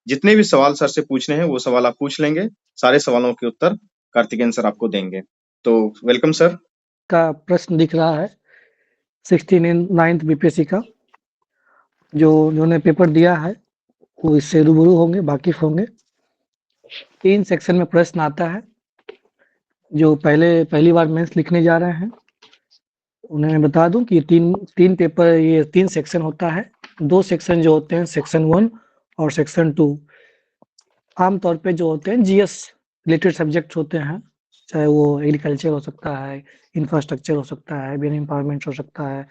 जितने भी सवाल सर से पूछने हैं वो सवाल आप पूछ लेंगे, सारे सवालों के उत्तर कार्तिकेयन सर आपको देंगे। तो वेलकम सर। का प्रश्न दिख रहा है 69th बीपीएससी का, जो उन्होंने पेपर दिया है वो इससे रूबरू होंगे, वाकिफ होंगे। 3 सेक्शन में प्रश्न आता है। जो पहली बार मेंस लिखने जा रहे हैं उन्हें मैं बता दूं कि तीन पेपर, ये 3 सेक्शन होता है। 2 सेक्शन जो होते हैं सेक्शन 1 और सेक्शन 2, आमतौर पे जो होते हैं जीएस रिलेटेड सब्जेक्ट होते हैं, चाहे वो एग्रीकल्चर हो सकता है, इंफ्रास्ट्रक्चर हो सकता है, वुमेन एम्पावरमेंट हो सकता है,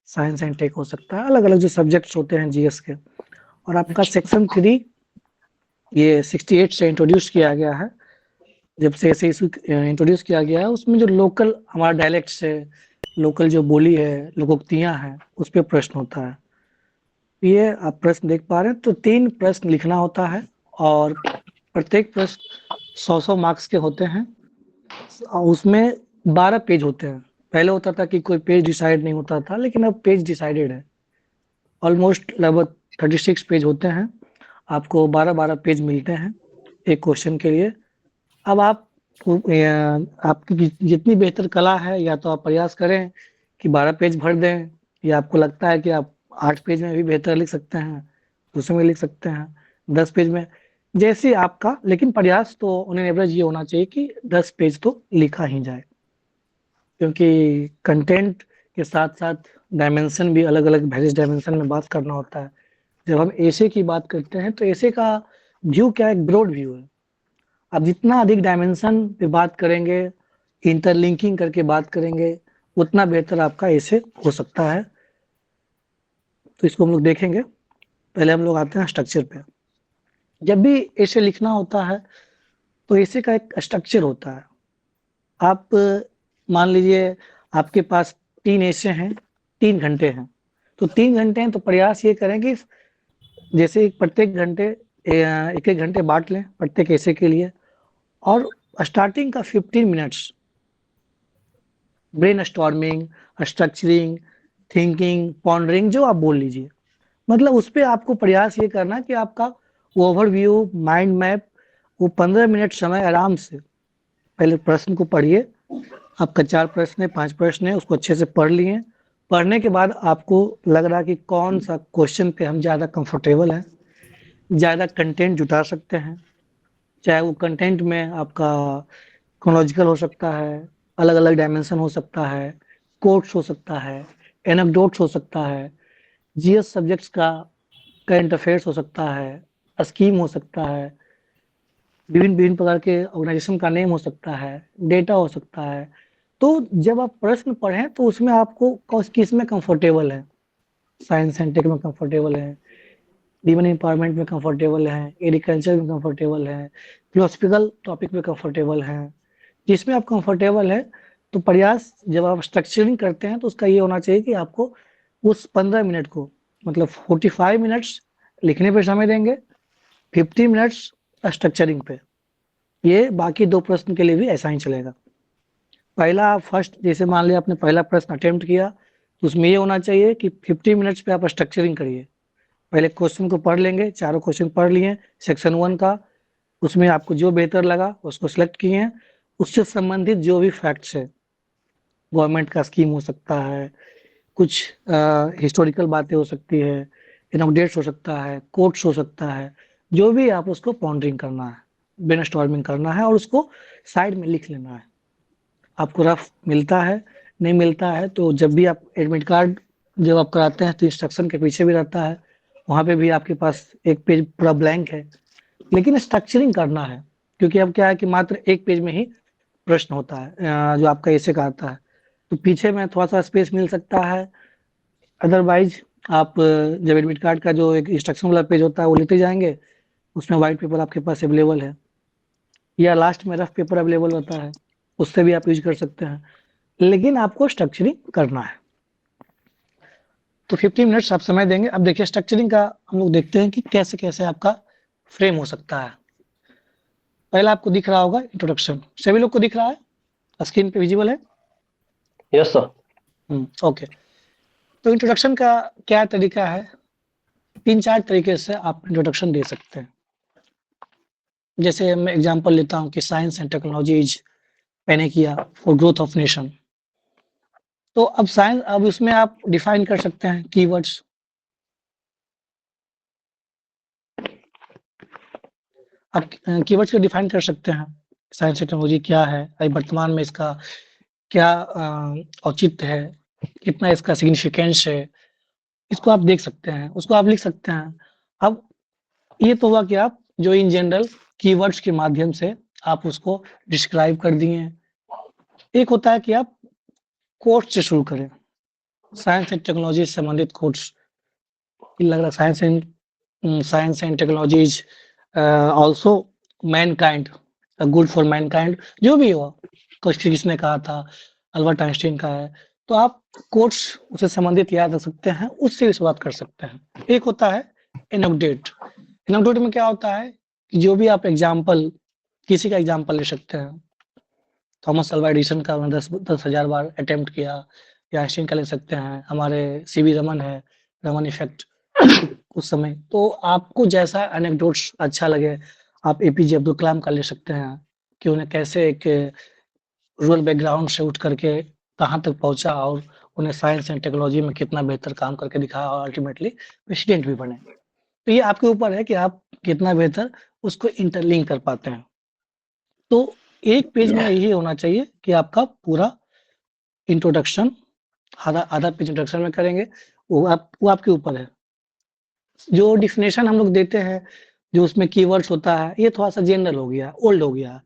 साइंस एंड टेक हो सकता है, अलग अलग जो सब्जेक्ट्स होते हैं जीएस के। और आपका सेक्शन 3 ये 68 से इंट्रोड्यूस किया गया है। जब से ऐसे इंट्रोड्यूस किया गया है, उसमें जो लोकल हमारा डायलेक्ट है, लोकल जो बोली है, लोकोक्तियां हैं, उस पर प्रश्न होता है। ये आप प्रश्न देख पा रहे हैं। तो 3 प्रश्न लिखना होता है और प्रत्येक प्रश्न 100 मार्क्स के होते हैं। उसमें 12 पेज होते हैं। पहले होता था कि कोई पेज डिसाइड नहीं होता था, लेकिन अब पेज डिसाइडेड है। ऑलमोस्ट लगभग 36 पेज होते हैं। आपको 12-12 पेज मिलते हैं एक क्वेश्चन के लिए। अब आपकी जितनी बेहतर कला है, या तो आप प्रयास करें कि 12 पेज भर दें, या आपको लगता है कि आप 8 पेज में भी बेहतर लिख सकते हैं, उसमें लिख सकते हैं 10 पेज में, जैसे आपका। लेकिन प्रयास तो उन्हें एवरेज ये होना चाहिए कि 10 पेज तो लिखा ही जाए, क्योंकि कंटेंट के साथ साथ डायमेंशन भी अलग अलग वेरियस डायमेंशन में बात करना होता है। जब हम एसे की बात करते हैं तो एसे का व्यू क्या है, एक ब्रॉड व्यू है। आप जितना अधिक डायमेंशन पे बात करेंगे, इंटरलिंकिंग करके बात करेंगे, उतना बेहतर आपका एसे हो सकता है। तो इसको हम लोग देखेंगे। पहले हम लोग आते हैं स्ट्रक्चर पे। जब भी एसे लिखना होता है तो एसे का एक स्ट्रक्चर होता है। आप मान लीजिए आपके पास 3 एसे हैं, 3 घंटे हैं। तो 3 घंटे हैं तो प्रयास ये करें कि जैसे प्रत्येक घंटे एक एक घंटे बांट लें प्रत्येक एसे के लिए, और स्टार्टिंग का 15 minutes brain storming, structuring, thinking, pondering जो आप बोल लीजिए, मतलब उस पर आपको प्रयास ये करना कि आपका ओवरव्यू, माइंड मैप, वो 15 मिनट समय आराम से पहले प्रश्न को पढ़िए। आपका 4 प्रश्न है, 5 प्रश्न है, उसको अच्छे से पढ़ लिए। पढ़ने के बाद आपको लग रहा कि कौन सा क्वेश्चन पे हम ज़्यादा कंफर्टेबल हैं, ज़्यादा कंटेंट जुटा सकते हैं। चाहे वो कंटेंट में आपका क्रोनोलॉजिकल हो सकता है, अलग अलग डायमेंशन हो सकता है, कोट्स हो सकता है, एनेक्डोट्स हो सकता है, जीएस सब्जेक्ट्स का करंट अफेयर्स हो सकता है, स्कीम हो सकता है, विभिन्न विभिन्न प्रकार के ऑर्गेनाइजेशन का नेम हो सकता है, डेटा हो सकता है। तो जब आप प्रश्न पढ़ें तो उसमें आपको किस में कंफर्टेबल है, साइंस एंड टेक में कंफर्टेबल है, वुमेन एम्पावरमेंट में कंफर्टेबल है, एग्रीकल्चर में कंफर्टेबल है, फिलोसफिकल टॉपिक में कंफर्टेबल है, जिसमें आप कंफर्टेबल है। तो प्रयास जब आप स्ट्रक्चरिंग करते हैं तो उसका ये होना चाहिए कि आपको उस 15 मिनट को, मतलब 45 मिनट्स लिखने पे समय देंगे, 50 मिनट्स स्ट्रक्चरिंग पे। ये बाकी 2 प्रश्न के लिए भी ऐसा ही चलेगा। पहला फर्स्ट, जैसे मान लिया आपने पहला प्रश्न अटेम्प्ट किया, तो उसमें ये होना चाहिए कि 50 मिनट्स पे आप स्ट्रक्चरिंग करिए। पहले क्वेश्चन को पढ़ लेंगे, चारों क्वेश्चन पढ़ लिए सेक्शन 1 का। उसमें आपको जो बेहतर लगा उसको सिलेक्ट किए। उससे संबंधित जो भी फैक्ट्स है, गवर्नमेंट का स्कीम हो सकता है, कुछ हिस्टोरिकल बातें हो सकती है, इनोडेट्स हो सकता है, कोट्स हो सकता है, जो भी आप उसको पॉन्डरिंग करना है, ब्रेनस्टॉर्मिंग करना है, और उसको साइड में लिख लेना है। आपको रफ मिलता है, नहीं मिलता है, तो जब भी आप एडमिट कार्ड जब आप कराते हैं तो इंस्ट्रक्शन के पीछे भी रहता है, वहाँ पे भी आपके पास एक पेज पूरा ब्लैंक है। लेकिन स्ट्रक्चरिंग करना है, क्योंकि अब क्या है कि मात्र एक पेज में ही प्रश्न होता है, जो आपका ऐसे का आता है, तो पीछे में थोड़ा सा स्पेस मिल सकता है। अदरवाइज आप जब एडमिट कार्ड का जो एक इंस्ट्रक्शन वाला पेज होता है वो लेते जाएंगे, उसमें व्हाइट पेपर आपके पास अवेलेबल है, या लास्ट में रफ पेपर अवेलेबल होता है, उससे भी आप यूज कर सकते हैं। लेकिन आपको स्ट्रक्चरिंग करना है। तो 15 मिनट्स आप समय देंगे। अब देखिए स्ट्रक्चरिंग का हम लोग देखते हैं कि कैसे कैसे आपका फ्रेम हो सकता है। पहला आपको दिख रहा होगा इंट्रोडक्शन, सभी लोग को दिख रहा है, स्क्रीन पे विजिबल है? Yes sir. ओके। तो इंट्रोडक्शन का क्या तरीका है, 3-4 तरीके से आप इंट्रोडक्शन दे सकते हैं। जैसे मैं एग्जांपल लेता हूँ कि साइंस एंड टेक्नोलॉजी इज मैंने किया फॉर ग्रोथ ऑफ नेशन। तो अब साइंस, अब उसमें आप डिफाइन कर सकते हैं कीवर्ड्स। आप कीवर्ड्स को डिफाइन कर सकते हैं। साइंस एंड टेक्नोलॉजी क्या है, अभी वर्तमान में इसका क्या औचित्य है, कितना इसका सिग्निफिकेंस है, इसको आप देख सकते हैं, उसको आप लिख सकते हैं। अब ये तो हुआ कि आप जो इन जनरल कीवर्ड्स के माध्यम से आप उसको डिस्क्राइब कर दिए। एक होता है कि आप कोर्स से शुरू करें, साइंस एंड टेक्नोलॉजी से संबंधित कोर्स। लग रहा science and technology is also Mankind, good for Mankind, जो भी हो, किसने कहा था, अल्बर्ट आइंस्टीन का है। तो आप कोर्स उससे संबंधित याद रख सकते हैं, उससे भी शुरुआत कर सकते हैं। एक होता है एनोडेट। एनोडेट में क्या होता है कि जो भी आप एग्जाम्पल, किसी का एग्जाम्पल ले सकते हैं, थॉमस अल्वा एडिसन का 10,000 बार अटेम्प्ट किया, या आइंस्टीन का ले सकते हैं, हमारे सीवी रमन है, रमन इफेक्ट उस समय। तो आपको जैसा एनेक्डोट्स अच्छा लगे, आप एपीजे अब्दुल कलाम का ले सकते हैं कि उन्हें कैसे एक रूरल बैकग्राउंड से उठ करके कहाँ तक पहुंचा और उन्हें साइंस एंड टेक्नोलॉजी में कितना बेहतर काम करके दिखाया और अल्टीमेटली प्रेसिडेंट भी बने। तो ये आपके ऊपर है कि आप कितना बेहतर उसको इंटरलिंक कर पाते हैं। तो एक पेज में यही होना चाहिए कि आपका पूरा इंट्रोडक्शन, आधा पेज इंट्रोडक्शन में करेंगे, वो आपके ऊपर है। जो डिफिनेशन हम लोग देते हैं, जो उसमें कीवर्ड्स होता है, ये थोड़ा सा जनरल हो गया, ओल्ड हो गया।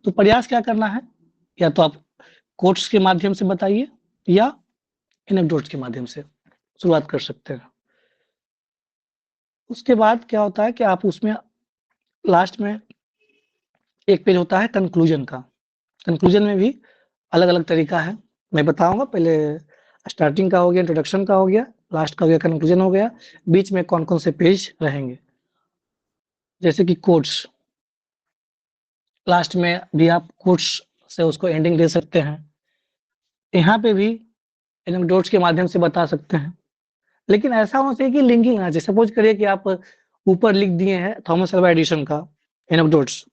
तो प्रयास क्या करना है, या तो आप कोट्स के माध्यम से बताइए या एनेक्डोट्स के माध्यम से शुरुआत कर सकते हैं। उसके बाद क्या होता है कि आप उसमें लास्ट में एक पेज होता है कंक्लूजन का। कंक्लूजन में भी अलग अलग तरीका है, मैं बताऊंगा। पहले स्टार्टिंग का हो गया, इंट्रोडक्शन का हो गया, लास्ट का हो गया, कंक्लूजन हो गया, बीच में कौन कौन से पेज रहेंगे। जैसे कि कोट्स, लास्ट में भी आप कोट्स से उसको एंडिंग दे सकते हैं। यहाँ पे भी एनेक्डोट्स के माध्यम से बता सकते हैं, लेकिन ऐसा होना चाहिए कि लिंकिंग आना चाहिए। सपोज करिए कि आप ऊपर लिख दिए हैं थॉमस अल्वा एडिसन का एनेक्डोट्स,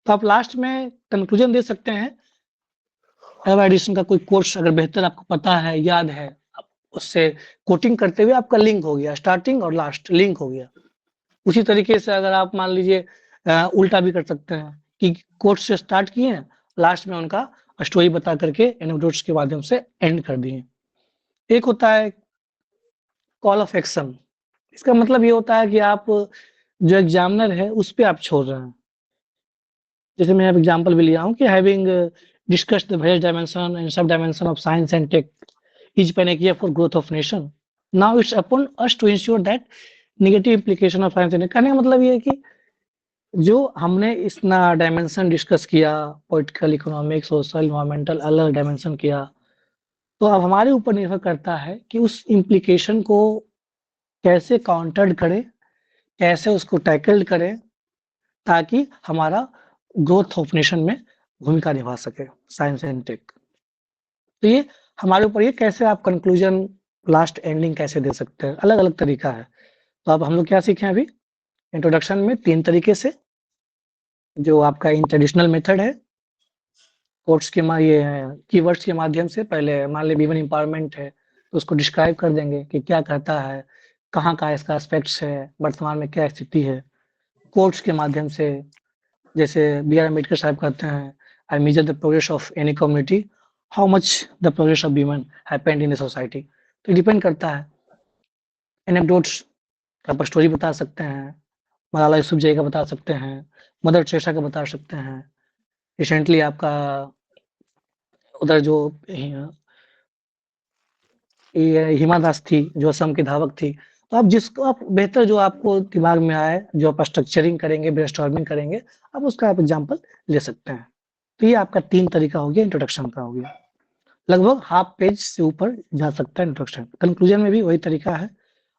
तो आप लास्ट में कंक्लूजन दे सकते हैं अल्वा एडिसन का कोई कोर्स अगर बेहतर आपको पता है, याद है, उससे कोटिंग करते हुए आपका लिंक हो गया, स्टार्टिंग और लास्ट लिंक हो गया। उसी तरीके से अगर आप मान लीजिए उल्टा भी कर सकते हैं कि कोट से स्टार्ट किए, लास्ट में उनका स्टोरी बता करके एनेक्डोट्स के माध्यम से एंड कर दिए। एक होता है कॉल ऑफ एक्शन। इसका मतलब ये होता है कि आप जो एग्जामिनर है उस पे आप छोड़ रहे हैं। जैसे मैं अब एग्जांपल भी लिया हूँ कि having discussed the various dimension and sub dimension of science and tech is panacea for growth of nation, now it's upon us to ensure that negative implication of science and. कहने का मतलब ये है कि जो हमने इतना डायमेंशन डिस्कस किया, पॉलिटिकल, इकोनॉमिक, सोशल, इन्वायरमेंटल, अलग डायमेंशन किया, तो अब हमारे ऊपर निर्भर करता है कि उस इम्प्लीकेशन को कैसे काउंटर करें, कैसे उसको टैकल करें, ताकि हमारा ग्रोथ ऑफ नेशन में भूमिका निभा सके साइंस एंड टेक। तो ये हमारे ऊपर, ये कैसे आप कंक्लूजन, लास्ट एंडिंग कैसे दे सकते हैं, अलग अलग तरीका है। तो अब हम लोग क्या सीखे अभी इंट्रोडक्शन में, 3 तरीके से, जो आपका इन ट्रेडिशनल मेथड है कोट्स के ये कीवर्ड्स के माध्यम से। पहले मान लीजिए विमेन एम्पावरमेंट है, तो उसको डिस्क्राइब कर देंगे कि क्या कहता है, कहाँ का इसका एस्पेक्ट्स है, वर्तमान में क्या स्थिति है। कोट्स के माध्यम से, जैसे बी आर अम्बेडकर साहब कहते हैं, I measure the progress of any community how much the progress of women happened in the society. तो डिपेंड करता है। एनेक्डोट्स का आप स्टोरी बता सकते हैं, मलाला यूसुफजई का बता सकते हैं, मदर टेरेसा का बता सकते हैं। रिसेंटली आपका उधर जो हिमा दास थी, जो असम की धावक थी। तो आप जिसको आप बेहतर, जो आपको दिमाग में आए, जो आप स्ट्रक्चरिंग करेंगे, ब्रेनस्टॉर्मिंग करेंगे, आप उसका आप एग्जांपल ले सकते हैं। तो ये आपका 3 तरीका हो गया, इंट्रोडक्शन का हो गया। लगभग हाफ पेज से ऊपर जा सकता है इंट्रोडक्शन। कंक्लूजन में भी वही तरीका है,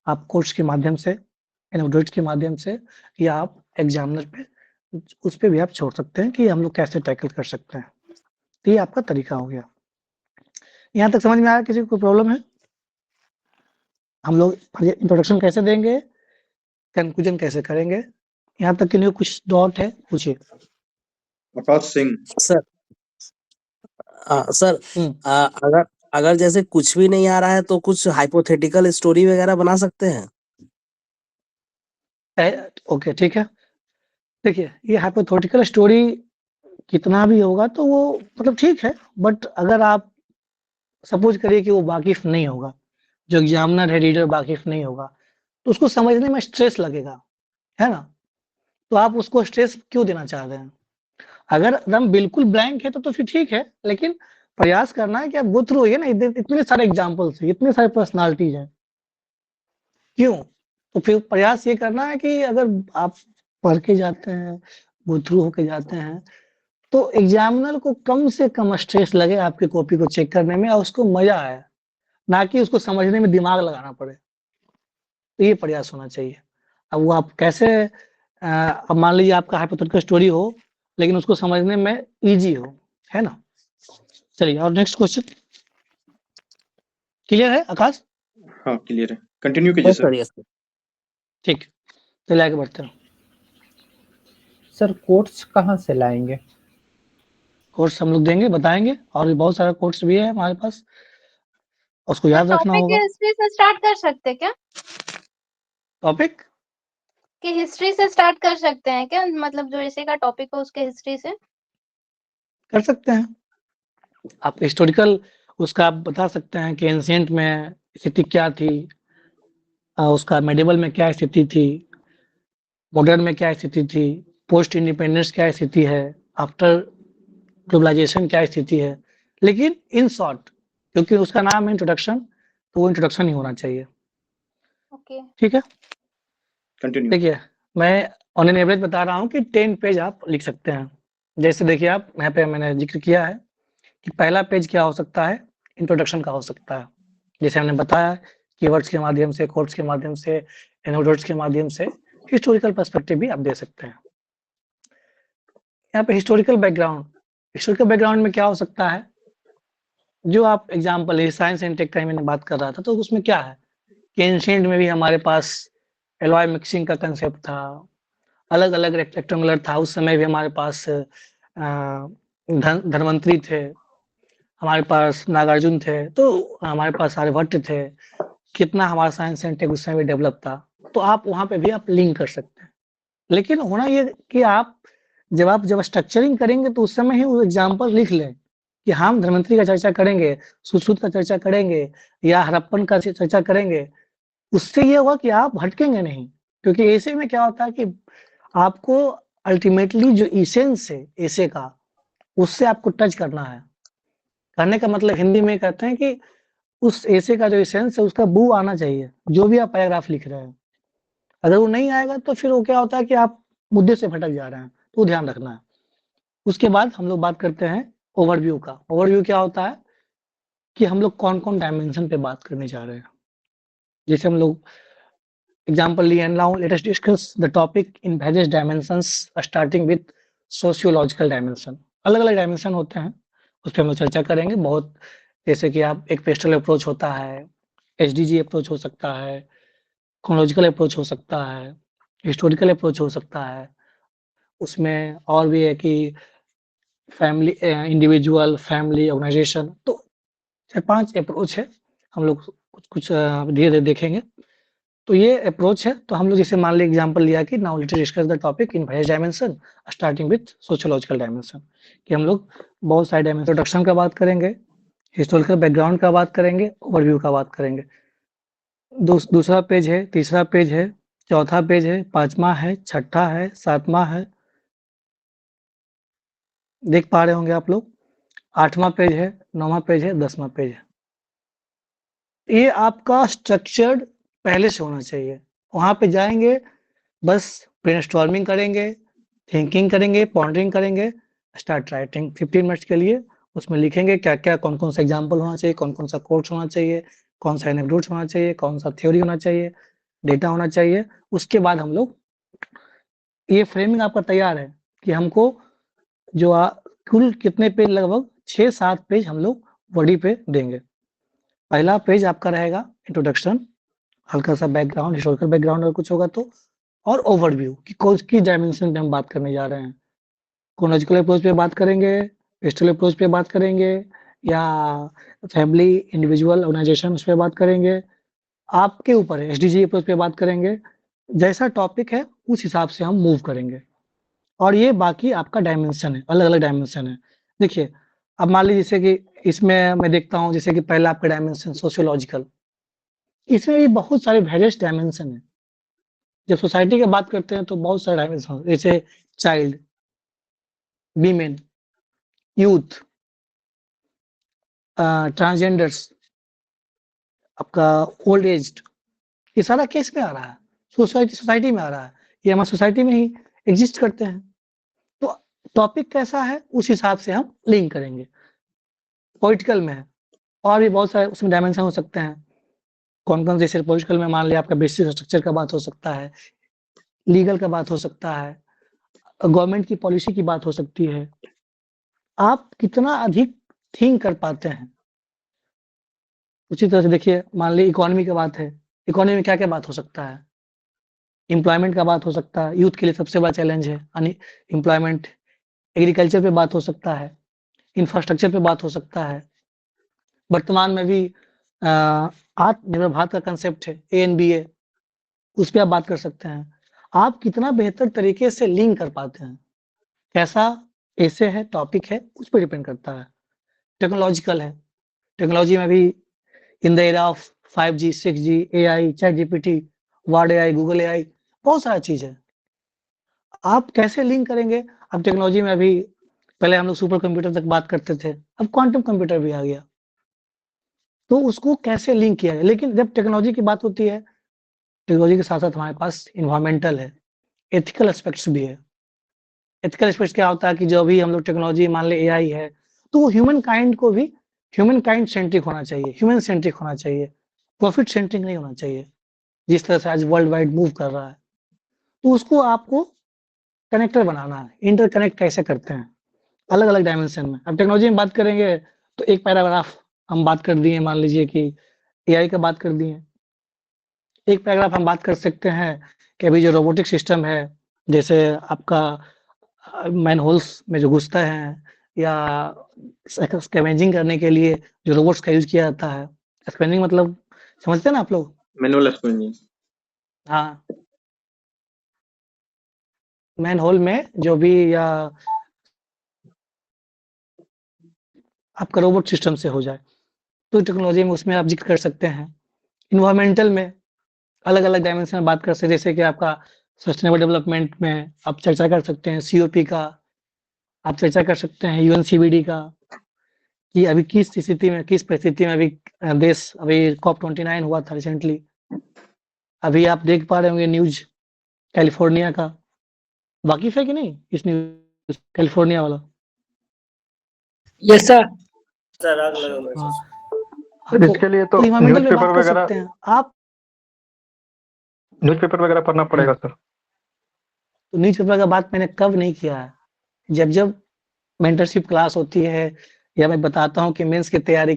आप कोर्स के माध्यम से, एनेक्डोट्स के माध्यम से, या आप एग्जामिनर पे, उस पे भी आप छोड़ सकते हैं कि हम लोग कैसे टैकल कर सकते हैं। तो ये आपका तरीका हो गया। यहाँ तक समझ में आया? किसी को कोई प्रॉब्लम है? हम लोग इंट्रोडक्शन कैसे देंगे, कंक्लूजन कैसे करेंगे, यहाँ तक के लिए कुछ डाउट है, पूछिए। आकाश सिंह। सर सर अगर अगर जैसे कुछ भी नहीं आ रहा है तो कुछ हाइपोथेटिकल स्टोरी वगैरह बना सकते हैं। ओके ठीक है। देखिए ये हाइपोथेटिकल स्टोरी कितना भी होगा तो वो मतलब ठीक है, बट अगर आप सपोज करिए कि वो वाकिफ नहीं होगा, जो एग्जामिनर है, रीडर वाकिफ नहीं होगा, तो उसको समझने में स्ट्रेस लगेगा, है ना? तो आप उसको स्ट्रेस क्यों देना चाह रहे हैं? अगर एकदम बिल्कुल ब्लैंक है तो फिर ठीक है, लेकिन प्रयास करना है कि आप गो थ्रू होइए ना, इतने सारे एग्जाम्पल्स है, इतने सारे पर्सनालिटीज हैं, क्यों? तो फिर प्रयास ये करना है कि अगर आप पढ़ के जाते हैं, गो थ्रू होके जाते हैं, तो एग्जामिनर को कम से कम स्ट्रेस लगे आपकी कॉपी को चेक करने में और उसको मजा आए, ना कि उसको समझने में दिमाग लगाना पड़े। तो ये प्रयास होना चाहिए। अब वो आप कैसे अब मान लीजिए आपका हाइपोथेटिकल स्टोरी हो लेकिन उसको समझने में इजी हो, है ना? चलिए और नेक्स्ट क्वेश्चन। क्लियर है आकाश? हाँ क्लियर है, कंटिन्यू कीजिए yes sir. Sir, yes sir. ठीक, चलिए आगे बढ़ते हैं। सर कोट्स कहाँ से लाएंगे? कोर्स हम लोग देंगे, बताएंगे, और भी बहुत सारा कोर्स भी है हमारे पास, उसको याद रखना टॉपिक होगा। हिस्ट्री से स्टार्ट कर सकते हैं क्या? टॉपिक कि हिस्ट्री से स्टार्ट कर सकते हैं क्या? मतलब जो इसी का टॉपिक हो उसके हिस्ट्री से। कर सकते हैं। आप हिस्टोरिकल उसका आप बता सकते हैं कि एंशिएंट में स्थिति क्या थी, उसका मेडिवल में क्या स्थिति थी, मॉडर्न में क्या स्थिति थी, पोस्ट इंडिपेंडेंस क्या स्थिति है, आफ्टर ग्लोबलाइजेशन क्या स्थिति है। लेकिन इन शॉर्ट, क्योंकि उसका नाम है इंट्रोडक्शन, तो वो इंट्रोडक्शन ही होना चाहिए। ओके ठीक है, कंटिन्यू। देखिए मैं ऑन एन एवरेज बता रहा हूँ कि 10 पेज आप लिख सकते हैं। जैसे देखिए आप यहाँ पे मैंने जिक्र किया है कि पहला पेज क्या हो सकता है, इंट्रोडक्शन का हो सकता है। जैसे हमने बताया कीवर्ड्स के माध्यम से, कोट्स के माध्यम से, एनोडोट्स के माध्यम से हिस्टोरिकल पर्सपेक्टिव भी आप दे सकते हैं। यहाँ पे हिस्टोरिकल बैकग्राउंड में क्या हो सकता है, जो आप एग्जाम्पल साइंस एंड टेक का मैंने बात कर रहा था, तो उसमें क्या है कि एंशिएंट में भी हमारे पास एलॉय मिक्सिंग का कंसेप्ट था, अलग अलग रेक्टेंगुलर था, उस समय भी हमारे पास धन्वंतरी थे, हमारे पास नागार्जुन थे, तो हमारे पास आर्यभट्ट थे, कितना हमारा साइंस एंड टेक उस समय भी डेवलप था। तो आप वहां पे भी आप लिंक कर सकते हैं। लेकिन होना ये कि आप जब स्ट्रक्चरिंग करेंगे तो उस समय ही वो एग्जाम्पल लिख लें कि हम धन्वंतरी का चर्चा करेंगे, सुश्रुत का चर्चा करेंगे, या हड़प्पन का चर्चा करेंगे। उससे ये होगा कि आप भटकेंगे नहीं, क्योंकि ऐसे में क्या होता है कि आपको अल्टीमेटली जो इसेंस है ऐसे का, उससे आपको टच करना है। करने का मतलब हिंदी में कहते हैं कि उस ऐसे का जो इसेंस है उसका बू आना चाहिए, जो भी आप पैराग्राफ लिख रहे हैं। अगर वो नहीं आएगा तो फिर वो क्या होता है कि आप मुद्दे से भटक जा रहे हैं, तो ध्यान रखना है। उसके बाद हम लोग बात करते हैं ओवरव्यू का। ओवरव्यू क्या होता है कि हम लोग कौन-कौन डायमेंशन पे बात करने जा रहे हैं। जैसे हम लोग एग्जांपल लिए, now let us discuss the topic in various dimensions starting with sociological dimension. अलग-अलग डायमेंशन होते हैं, उस पे हम लोग चर्चा करेंगे बहुत। जैसे कि आप एक पेस्टल अप्रोच होता है, एचडीजी अप्रोच हो सकता है, क्रोनोलॉजिकल अप्रोच हो सकता है, हिस्टोरिकल अप्रोच हो सकता है। उसमें और भी है कि फैमिली, इंडिविजुअल, फैमिली, ऑर्गेनाइजेशन, तो 4-5 अप्रोच है। हम लोग कुछ धीरे-धीरे देखेंगे। तो ये अप्रोच है। तो हम लोग जैसे मान लीजिए एग्जांपल लिया कि now let us discuss the topic in various dimension starting with sociological dimension, कि हम लोग बहुत सारे डायमेंशन, इंट्रोडक्शन का बात करेंगे, हिस्टोरिकल बैकग्राउंड का बात करेंगे, ओवरव्यू का बात करेंगे। दूसरा पेज है, तीसरा पेज है, चौथा पेज है, 5वां है, छठा है, 7वां है, देख पा रहे होंगे आप लोग। 8वां पेज है, 9वां पेज है, 10वां पेज है। ये आपका स्ट्रक्चर्ड पहले से होना चाहिए। वहां पे जाएंगे, बस ब्रेनस्टॉर्मिंग करेंगे, थिंकिंग करेंगे, पॉन्डरिंग करेंगे, स्टार्ट राइटिंग 15 मिनट्स के लिए। उसमें लिखेंगे क्या-क्या, कौन-कौन सा एग्जांपल होना चाहिए, कौन-कौन सा कोट्स होना चाहिए, कौन सा एनेक्डोट्स होना चाहिए, कौन सा थ्योरी होना चाहिए, डेटा होना चाहिए। उसके बाद हम लोग, ये फ्रेमिंग आपका तैयार है कि हमको जो कुल कितने पेज, लगभग 6-7 पेज हम लोग बॉडी पे देंगे। पहला पेज आपका रहेगा इंट्रोडक्शन, हल्का सा बैकग्राउंड, हिस्टोरिकल बैकग्राउंड अगर कुछ होगा तो, और ओवरव्यू कि किस डायमेंशन पे हम बात करने जा रहे हैं। क्रोनोलॉजिकल अप्रोच पे बात करेंगे, टेक्सटुअल अप्रोच पे बात करेंगे, या फैमिली, इंडिविजुअल, ऑर्गेनाइजेशन उस पे बात करेंगे। आपके ऊपर है, एसडीजी अप्रोच पे बात करेंगे। जैसा टॉपिक है उस हिसाब से हम मूव करेंगे। और ये बाकी आपका डायमेंशन है, अलग-अलग डायमेंशन है। देखिए, अब मान लीजिए जैसे कि इसमें मैं देखता हूँ जैसे कि पहला आपका डायमेंशन सोशियोलॉजिकल, इसमें भी बहुत सारे वेरियस डायमेंशन है। जब सोसाइटी की बात करते हैं तो बहुत सारे डायमेंशन जैसे चाइल्ड, वीमेन, यूथ, ट्रांसजेंडर्स, आपका ओल्ड एज्ड, ये सारा केस में आ रहा है, सोसाइटी में आ रहा है। ये हमारी सोसाइटी में ही एग्जिस्ट करते हैं। तो टॉपिक कैसा है उस हिसाब से हम लिंक करेंगे। पॉलिटिकल में है, और भी बहुत सारे उसमें डायमेंशन हो सकते हैं। कौन-कौन से जैसे पॉलिटिकल में मान लिया आपका बेसिक स्ट्रक्चर का बात हो सकता है, लीगल का बात हो सकता है, गवर्नमेंट की पॉलिसी की बात हो सकती है। आप कितना अधिक थिंक कर पाते हैं। उसी तरह से देखिए मान लीजिए इकोनॉमी की बात है, इकोनॉमी में क्या-क्या बात हो सकता है। एम्प्लॉयमेंट का बात हो सकता है, यूथ के लिए सबसे बड़ा चैलेंज है एम्प्लॉयमेंट। एग्रीकल्चर पे बात हो सकता है, इंफ्रास्ट्रक्चर पे बात हो सकता है। वर्तमान में भी आत्मनिर्भर भारत का कांसेप्ट है, एएनबीए, उस पे आप बात कर सकते हैं। आप कितना बेहतर तरीके से लिंक कर पाते हैं, कैसा ऐसे है, टॉपिक है, उस पे डिपेंड करता है। टेक्नोलॉजिकल है, टेक्नोलॉजी में भी in the era of 5G, 6G, AI, chat GPT, word AI, Google AI, बहुत सारा चीज़ है। आप कैसे लिंक करेंगे? अब टेक्नोलॉजी में अभी पहले हम लोग सुपर कंप्यूटर तक बात करते थे, अब क्वांटम कंप्यूटर भी आ गया। तो उसको कैसे लिंक किया जाए? लेकिन जब टेक्नोलॉजी की बात होती है, टेक्नोलॉजी के साथ-साथ हमारे पास एनवायरमेंटल है, एथिकल एस्पेक्ट्स भी है। एथिकल एस्पेक्ट्स क्या होता है कि जो भी हम लोग टेक्नोलॉजी मान लें एआई है, तो वो ह्यूमन काइंड को भी ह्यूमन काइंड सेंट्रिक होना चाहिए, ह्यूमन सेंट्रिक होना चाहिए, प्रॉफिट सेंट्रिक नहीं होना चाहिए, जिस तरह से आज वर्ल्ड वाइड मूव कर रहा है। तो उसको आपको कनेक्टर बनाना है, इंटरकनेक्ट कैसे करते हैं, अलग-अलग डायमेंशन में। अब टेक्नोलॉजी में बात करेंगे तो एक पैराग्राफ हम बात कर दिए, मान लीजिए कि एआई का बात कर दिए। एक पैराग्राफ हम बात कर सकते हैं कि अभी जो रोबोटिक सिस्टम है, जैसे आपका मैनहोल्स में जो घुसता है, या स्कैवेंजिंग करने के लिए जो रोबोट्स का यूज़ किया जाता है। स्कैवेंजिंग मतलब समझते हैं ना आप लोग? मैनुअल एक्सपेंजिंग। हाँ। मैनहोल में जो भी या आपका रोबोट सिस्टम से हो जाए, तो टेक्नोलॉजी में उसमें आप ज़िक्र कर सकते हैं। एनवायरमेंटल में अलग-अलग डायमेंशन में बात कर सकते हैं, जैसे कि आपका सस्टेनेबल डेवलपमेंट में आप चर्चा कर सकते हैं, सीओपी का आप चर्चा कर सकते हैं, यूएनसीबीडी का, कि अभी किस स्थिति में, किस परिस्थिति में अभी देश अभी COP29 हुआ था रिसेंटली। अभी आप देख पा रहे होंगे न्यूज़ कैलिफोर्निया का, वाकिफ़ है कि नहीं इस न्यूज़ कैलिफोर्निया वाला? Yes sir. हाँ। सर इसके लिए तो एनवायरमेंटल में बात न्यूज़पेपर कर वगैरह सकते हैं आप। न्यूज़पेपर वगैरह पढ़ना पड़ेगा सर। तो न्यूज़पेपर का बात मैंने कब नहीं किया है, जब मेंटरशिप क्लास होती है या मैं बताता हूँ कि मेंस की तैयारी,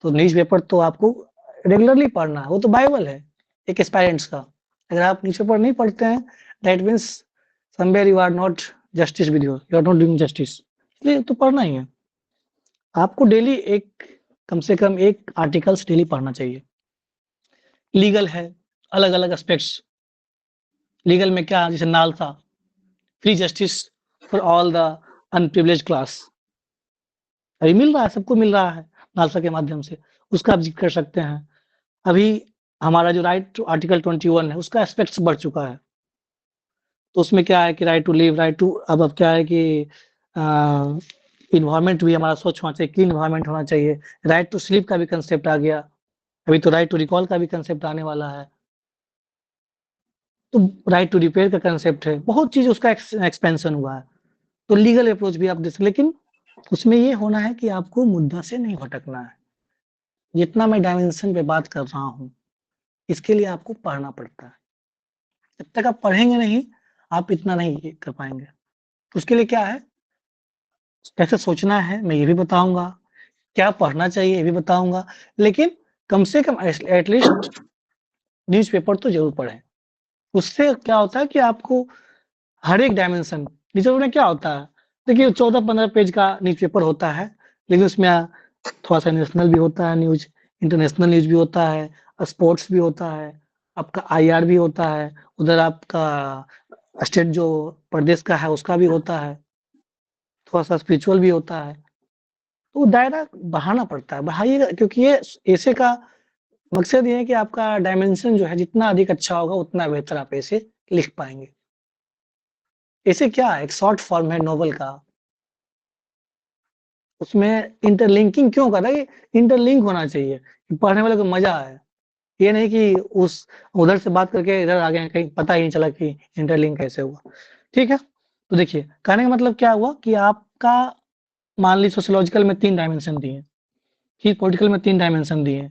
तो न्यूज़पेपर तो आपको रेगुलरली पढ़ना है, वो तो बाइबल है एक एस्पायरेंट्स का। अगर आप न्यूज़पेपर नहीं पढ़ते हैं, that means somewhere you are not justice with you are not doing justice, इसलिए तो पढ़ना ही है। आपको डेली कम से कम एक आर्टिकल्स डेली पढ़ना चाहिए। लीगल है, अलग-अलग एस्पेक्ट्स। लीगल में क्या, जैसे NALSA, free justice for all the unprivileged class, अभी मिल रहा है, सबको मिल रहा है नालसा के माध्यम से, उसका आप ज़िक्र कर सकते हैं। अभी हमारा जो राइट टू आर्टिकल 21 है, उसका एस्पेक्ट्स बढ़ चुका है। तो उसमें क्या है कि right to live, right to, अब क्या है कि एनवायरनमेंट भी हमारा स्वच्छ होना चाहिए, क्लीन एनवायरनमेंट होना चाहिए। राइट टू स्लीप का भी कंसेप्ट आ गया, अभी तो राइट टू रिकॉल का भी कंसेप्ट आने वाला है। तो राइट टू रिपेयर का कंसेप्ट है, बहुत चीज़ उसका एक्सपेंशन हुआ है। तो लीगल अप्रोच भी आप देख सकते, लेकिन उसमें ये होना है कि आपको मुद्दा से नहीं भटकना है। जितना मैं डायमेंशन पे बात कर रहा हूँ, इसके लिए आपको पढ़ना पड़ता है। जब तक आप पढ़ेंगे नहीं, आप इतना नहीं कर पाएँगे। उसके लिए क्या है, कैसे सोचना है मैं ये भी बताऊँगा, क्या पढ़ना चाहिए ये भी बताऊँगा, लेकिन कम से कम एटलीस्ट न्यूज़पेपर तो ज़रूर पढ़ें। उससे क्या होता है कि आपको हर एक डायमेंशन न्यूज़पेपर में क्या होता है, देखिए 14-15 पेज का न्यूज़पेपर होता है, लेकिन उसमें थोड़ा सा नेशनल भी होता है न्यूज, इंटरनेशनल न्यूज भी होता है, स्पोर्ट्स भी होता है, आपका आईआर भी होता है, उधर आपका स्टेट जो प्रदेश का है उसका भी होता है, थोड़ा सा स्पिरिचुअल भी होता है। तो दायरा बढ़ाना पड़ता है, बढ़ाइएगा, क्योंकि ये ऐसे का मकसद ये है कि आपका डायमेंशन जो है जितना अधिक अच्छा होगा उतना बेहतर आप ऐसे लिख पाएंगे। ऐसे क्या है, एक शॉर्ट फॉर्म है नोवेल का, उसमें इंटरलिंकिंग क्यों कर रहा है, इंटरलिंक होना चाहिए कि पढ़ने वाले को मजा आए, ये नहीं कि उस उधर से बात करके इधर आ गए हैं, कहीं पता ही नहीं चला कि इंटरलिंक कैसे हुआ। ठीक है, तो देखिए कहने का मतलब क्या हुआ कि आपका मान ली सोशियोलॉजिकल में 3 डायमेंशन दिए, फिर पॉलिटिकल में 3 डायमेंशन दिए,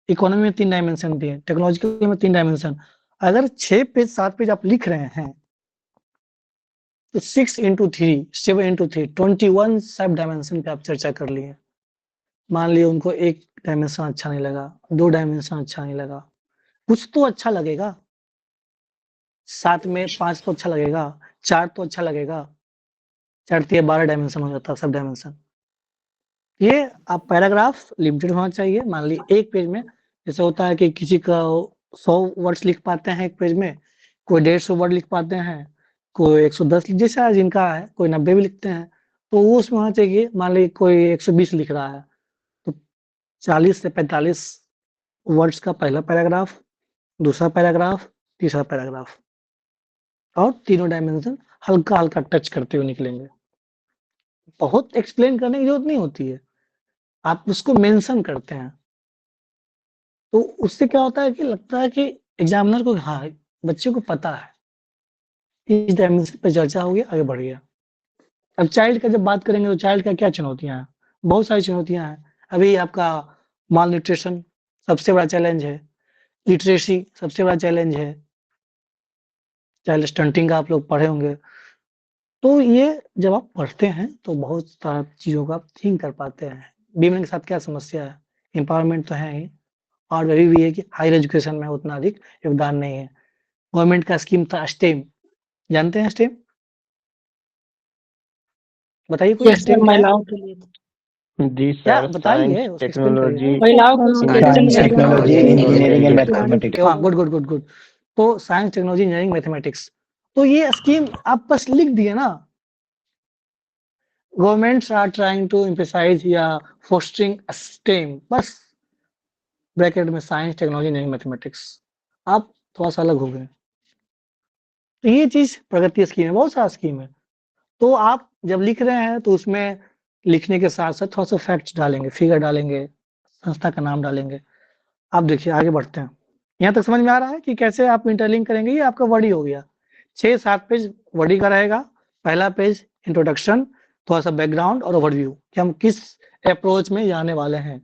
इकोनॉमी में 3 डायमेंशन दिए, टेक्नोलॉजिकल में 3 डायमेंशन। अगर 6 पेज 7 पेज आप लिख रहे हैं तो 6 into 3 7 into 3 21 सब डायमेंशन पे आप चर्चा कर लिए। मान लिए उनको एक डायमेंशन अच्छा नहीं लगा, 2 डायमेंशन अच्छा नहीं लगा, कुछ तो अच्छा लगेगा, 7 में 5 तो अच्छा लगेगा, 4 तो अच्छा लगेगा, 4 तिया 12 डायमेंशन हो जाता है सब डायमेंशन। ये आप पैराग्राफ लिमिटेड होना चाहिए, मान ली एक पेज में जैसे होता है कि किसी का 100 वर्ड्स लिख पाते हैं एक पेज में, कोई 150 वर्ड लिख पाते हैं, कोई 110 जैसा जिनका है, कोई 90 भी लिखते हैं, तो वो उसमें होना चाहिए। मान ली कोई 120 लिख रहा है तो 40 से 45 वर्ड्स का पहला पैराग्राफ, दूसरा पैराग्राफ, तीसरा पैराग्राफ, और तीनों डायमेंशन हल्का-हल्का टच करते हुए निकलेंगे। बहुत एक्सप्लेन करने की जरूरत नहीं होती है, आप उसको मेंशन करते हैं, तो उससे क्या होता है कि लगता है कि एग्जामिनर को हाँ, बच्चे को पता है, इस डायमेंशन पे चर्चा हो गया, आगे बढ़ गया। अब चाइल्ड का जब बात करेंगे तो चाइल्ड का क्या चुनौतियाँ हैं? बहुत सारी चुनौतियाँ हैं। अभी आपका माल न्यूट्रिशन सबसे बड़ा चैलेंज है, लिटरेसी सबसे बड़ा चैलेंज है, चाइल्ड स्टंटिंग का आप लोग पढ़े होंगे। तो ये जब आप पढ़ते हैं तो बहुत सारी चीज़ों को आप थिंक कर पाते हैं। वीमेन के साथ क्या समस्या है? एम्पावरमेंट तो है ही, और वही भी है कि हायर एजुकेशन में उतना अधिक योगदान नहीं है। गवर्नमेंट का स्कीम था स्टेम, जानते हैं स्टेम? बताइए कोई स्टेम क्या है? महिलाओं के लिए जी क्या सर, बताइए, साइंस उसको एक्सप्लेन करिए। टेक्नोलॉजी महिलाओं को science technology engineering and mathematics. Mathematics. हाँ, गुड। तो साइंस, टेक्नोलॉजी, इंजीनियरिंग, मैथमेटिक्स, तो ये स्कीम आप बस लिख दिए ना। Governments are trying to emphasise या फोस्टरिंग स्टेम, बस ब्रैकेट में साइंस, टेक्नोलॉजी, इंजीनियरिंग, मैथमेटिक्स, आप थोड़ा सा अलग हो गए। तो ये चीज प्रगति स्कीम है, बहुत सारा स्कीम है। तो आप जब लिख रहे हैं तो उसमें लिखने के साथ साथ थोड़ा सा फैक्ट्स डालेंगे, फिगर डालेंगे, संस्था का नाम डालेंगे। आप देखिए आगे बढ़ते हैं, यहाँ तक समझ में आ रहा है कि कैसे आप इंटरलिंक करेंगे। ये आपका वर्डी हो गया, 6-7 पेज वर्डी का रहेगा। पहला पेज इंट्रोडक्शन, थोड़ा सा बैकग्राउंड और ओवरव्यू कि हम किस अप्रोच में जाने वाले हैं।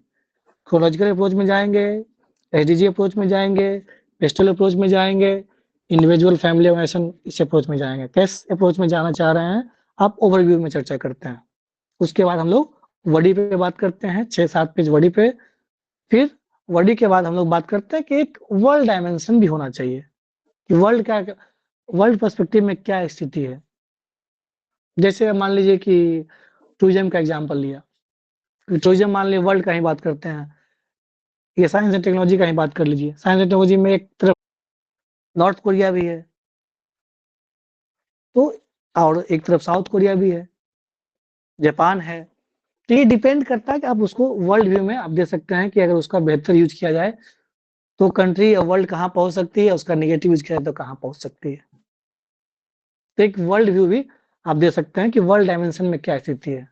क्रोनोलॉजिकल अप्रोच में जाएंगे, एसडीजी अप्रोच में जाएंगे, पेस्टल अप्रोच में जाएंगे, इंडिविजुअल फैमिली ऑर्गेनाइजेशन इस अप्रोच में जाएंगे। किस अप्रोच में जाना चाह रहे हैं आप, ओवरव्यू में चर्चा करते हैं। उसके बाद हम लोग वर्डी पे बात करते हैं, 6-7 पेज वर्डी पे। फिर वर्डी के बाद हम लोग बात करते हैं कि एक वर्ल्ड डायमेंशन भी होना चाहिए कि वर्ल्ड पर्सपेक्टिव में क्या स्थिति है। जैसे मान लीजिए कि टूरिज्म का एग्जांपल लिया, टूरिज्म मान लीजिए वर्ल्ड का ही बात करते हैं, ये साइंस एंड टेक्नोलॉजी का ही बात कर लीजिए। साइंस एंड टेक्नोलॉजी में एक तरफ नॉर्थ कोरिया भी है, तो और एक तरफ साउथ कोरिया भी है, जापान है। तो ये डिपेंड करता है कि आप उसको वर्ल्ड व्यू में आप दे सकते हैं कि अगर उसका बेहतर यूज किया जाए तो कंट्री या वर्ल्ड कहाँ पहुंच सकती है, उसका नेगेटिव यूज किया जाए तो कहाँ पहुंच सकती है। तो एक वर्ल्ड व्यू भी आप दे सकते हैं कि वर्ल्ड डायमेंशन में क्या स्थिति है।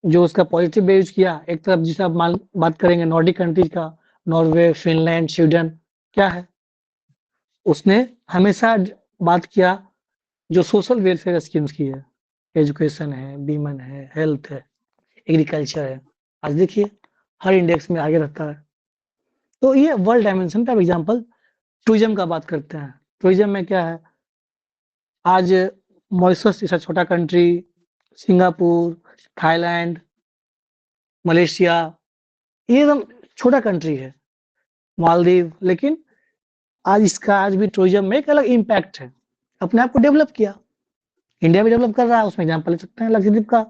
जो उसका पॉजिटिव वे यूज किया, एक तरफ जिसे आप बात करेंगे नॉर्डिक कंट्रीज का, नॉर्वे, फिनलैंड, स्वीडन, क्या है, उसने हमेशा बात किया जो सोशल वेलफेयर स्कीम्स की है, एजुकेशन है, बीमन है, हेल्थ है, एग्रीकल्चर है। आज देखिए हर इंडेक्स में आगे रहता है। तो ये वर्ल्ड डायमेंशन का एग्जांपल। टूरिज्म का बात करते हैं, टूरिज्म में क्या है, आज मॉरिशस जैसा छोटा कंट्री, सिंगापुर, थाईलैंड, मलेशिया, ये एकदम छोटा कंट्री है, मालदीव, लेकिन आज इसका आज भी टूरिज्म में एक अलग इम्पैक्ट है, अपने आप को डेवलप किया, इंडिया भी डेवलप कर रहा है। उसमें एग्जाम्पल ले सकते हैं लक्षद्वीप का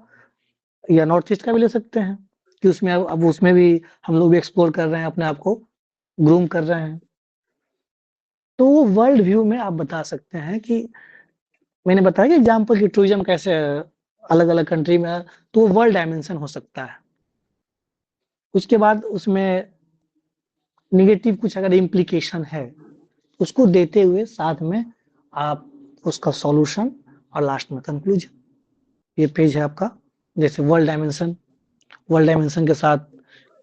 या नॉर्थ ईस्ट का भी ले सकते हैं कि उसमें अब उसमें भी हम लोग भी एक्सप्लोर कर रहे हैं, अपने आप को ग्रूम कर रहे हैं। तो वो वर्ल्ड व्यू में आप बता सकते हैं कि मैंने बताया कि एग्जाम्पल की टूरिज्म कैसे अलग अलग कंट्री में, तो वो वर्ल्ड डायमेंशन हो सकता है। उसके बाद उसमें निगेटिव कुछ अगर इम्प्लीकेशन है उसको देते हुए साथ में आप उसका सॉल्यूशन और लास्ट में कंक्लूजन। ये पेज है आपका, जैसे वर्ल्ड डायमेंशन के साथ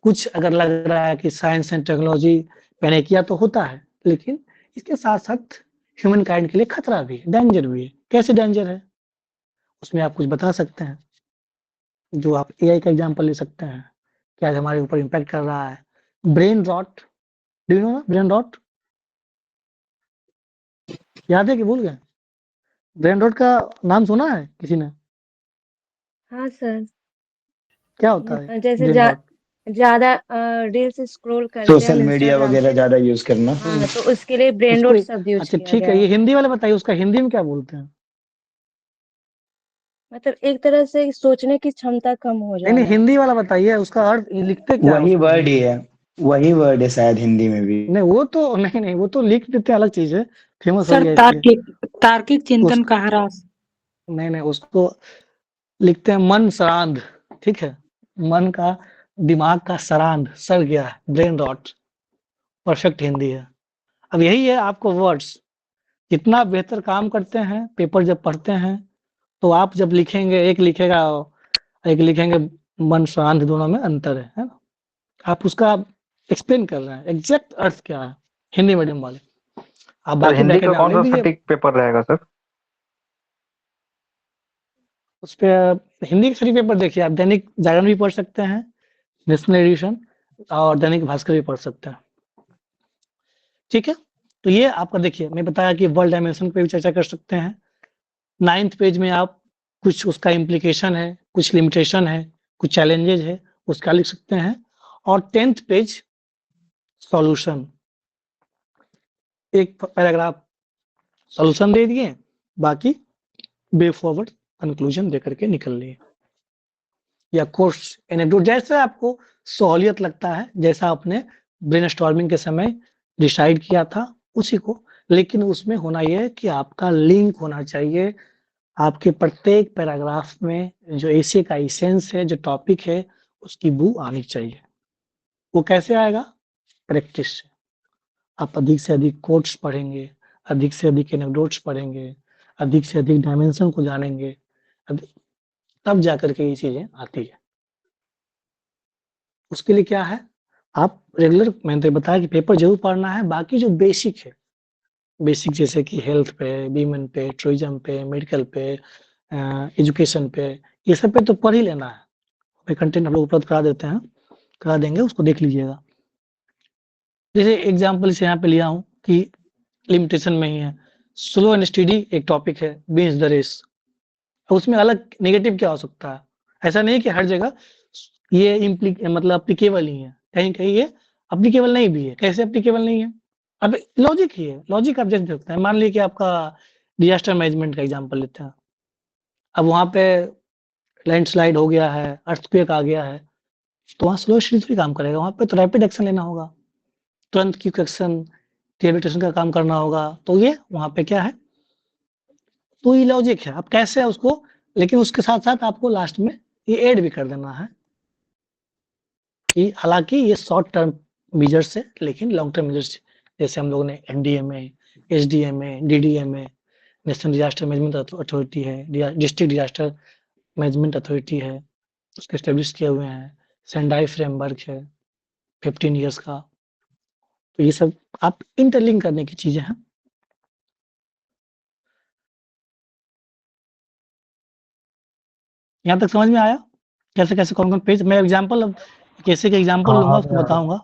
कुछ अगर लग रहा है कि साइंस एंड टेक्नोलॉजी मैंने किया तो होता है, लेकिन इसके साथ साथ ह्यूमन काइंड के लिए खतरा भी है, डेंजर भी है। कैसे डेंजर है उसमें आप कुछ बता सकते हैं, जो आप एआई का एग्जांपल ले सकते हैं, क्या हमारे ऊपर इम्पैक्ट कर रहा है। Brain rot, do you know brain rot? याद है कि भूल गए? ब्रेन रॉट का नाम सुना है किसी ने? हाँ सर, क्या होता है जैसे ब्रेन रॉट? ज्यादा रील्स स्क्रॉल करते हैं सोशल हम मीडिया इंस्टाग्राम वगैरह पे, ज्यादा यूज करना। हाँ तो उसके लिए ब्रेन उसको रॉट शब्द यूज अच्छा किया ठीक गया है, ये है। हिंदी वाले बताइए उसका हिंदी में क्या बोलते हैं? मतलब एक तरह से सोचने की क्षमता कम हो नहीं नहीं, जाना। हिंदी वाला बताइए, उसका अर्थ ये लिखते क्या है वही उसको वर्ड हिंदी? ही है, वही वर्ड है शायद हिंदी में भी। नहीं वो तो नहीं नहीं, वो तो लिख देते हैं, अलग चीज है, फेमस हो सर गया इसलिए। तार्किक उस चिंतन का ह्रास। नहीं नहीं, उसको लिखते हैं मन सरांध। ठीक है, मन का, दिमाग का सरांध सड़ गया है, ब्रेन रॉट। परफेक्ट हिंदी है। अब यही है आपको वर्ड्स कितना बेहतर काम करते हैं। पेपर जब पढ़ते हैं तो आप जब लिखेंगे, एक लिखेगा एक लिखेंगे, मन शांत, दोनों में अंतर है ना? आप उसका एक्सप्लेन कर रहे हैं एग्जैक्ट अर्थ क्या है, हिंदी मीडियम वाले। आप सर बाकी हिंदी ब्रैकेट का में आप कौन लिख सा दीजिए सटीक पेपर रहेगा सर? उस पर। हिंदी के सभी पेपर देखिए, आप दैनिक जागरण भी पढ़ सकते हैं, नेशनल एडिशन, और दैनिक भास्कर भी पढ़ सकते हैं। ठीक है, तो ये आपका देखिए, मैं बताया कि वर्ल्ड डायमेंशन पे भी चर्चा कर सकते हैं। 9th पेज में आप कुछ उसका इम्प्लीकेशन है, कुछ लिमिटेशन है, कुछ चैलेंजेज है, उसका लिख सकते हैं। और 10th पेज सॉल्यूशन, एक पैराग्राफ सॉल्यूशन दे दिए, बाकी वे फॉरवर्ड कंक्लूजन दे करके निकल लिए, या कोर्स एनेक्डोट, जैसे आपको सहूलियत लगता है, जैसा आपने ब्रेनस्टॉर्मिंग के समय डिसाइड किया था उसी को। लेकिन उसमें होना यह है कि आपका लिंक होना चाहिए, आपके प्रत्येक पैराग्राफ में जो एसे का इसेंस है, जो टॉपिक है, उसकी बू आनी चाहिए। वो कैसे आएगा? प्रैक्टिस से। आप अधिक से अधिक कोट्स पढ़ेंगे, अधिक से अधिक एनेक्डोट्स पढ़ेंगे, अधिक से अधिक डायमेंशन को जानेंगे, तब जाकर के ये चीजें आती है। उसके लिए क्या है, आप रेगुलर, मैंने तो बताया कि पेपर जरूर पढ़ना है। बाकी जो बेसिक है, बेसिक जैसे कि हेल्थ पे, बीमन पे, टूरिज्म पे, मेडिकल पे, एजुकेशन पे, ये सब पे तो पढ़ ही लेना है। मैं कंटेंट हम लोग उपलब्ध करा देते हैं, करा देंगे, उसको देख लीजिएगा। जैसे एग्जाम्पल से यहाँ पे लिया हूँ कि लिमिटेशन में ही है, स्लो एंड स्टडी एक टॉपिक है, बीन्स द रेस। उसमें अलग नेगेटिव क्या हो सकता है? ऐसा नहीं कि हर जगह ये मतलब अप्लीकेबल ही है, कहीं कहीं ये अप्लीकेबल नहीं भी है। कैसे अप्लीकेबल नहीं है? अब लॉजिक ही है, लॉजिक आप जैसे सकते हैं। मान लीजिए कि आपका डिजास्टर मैनेजमेंट का एग्जांपल लेते हैं, अब वहां पे लैंडस्लाइड हो गया है, अर्थक्वेक आ गया है, तो वहाँ स्लो स्टडी थोड़ी काम करेगा, वहां पे तो रैपिड एक्शन लेना होगा, तुरंत क्विक एक्शन, रिहेबिलिटेशन का काम करना होगा। तो ये वहां पे क्या है, तो ये लॉजिक है। अब कैसे है उसको, लेकिन उसके साथ साथ आपको लास्ट में ये ऐड भी कर देना है कि हालांकि ये शॉर्ट टर्म मेजर्स है, लेकिन लॉन्ग टर्म मेजर्स, जैसे हम लोगों ने NDMA, SDMA, DDMA, national disaster management authority है, डिस्ट्रिक्ट डिजास्टर मैनेजमेंट अथॉरिटी है, उसके एस्टेब्लिश किए हुए हैं। सेंडाई फ्रेमवर्क है 15 ईयर्स का। तो ये सब आप इंटरलिंक करने की चीजें हैं। यहाँ तक समझ में आया कैसे कैसे कौन कौन पेज? मैं एग्जांपल, कैसे के एग्जांपल लूंगा, उसको बताऊंगा।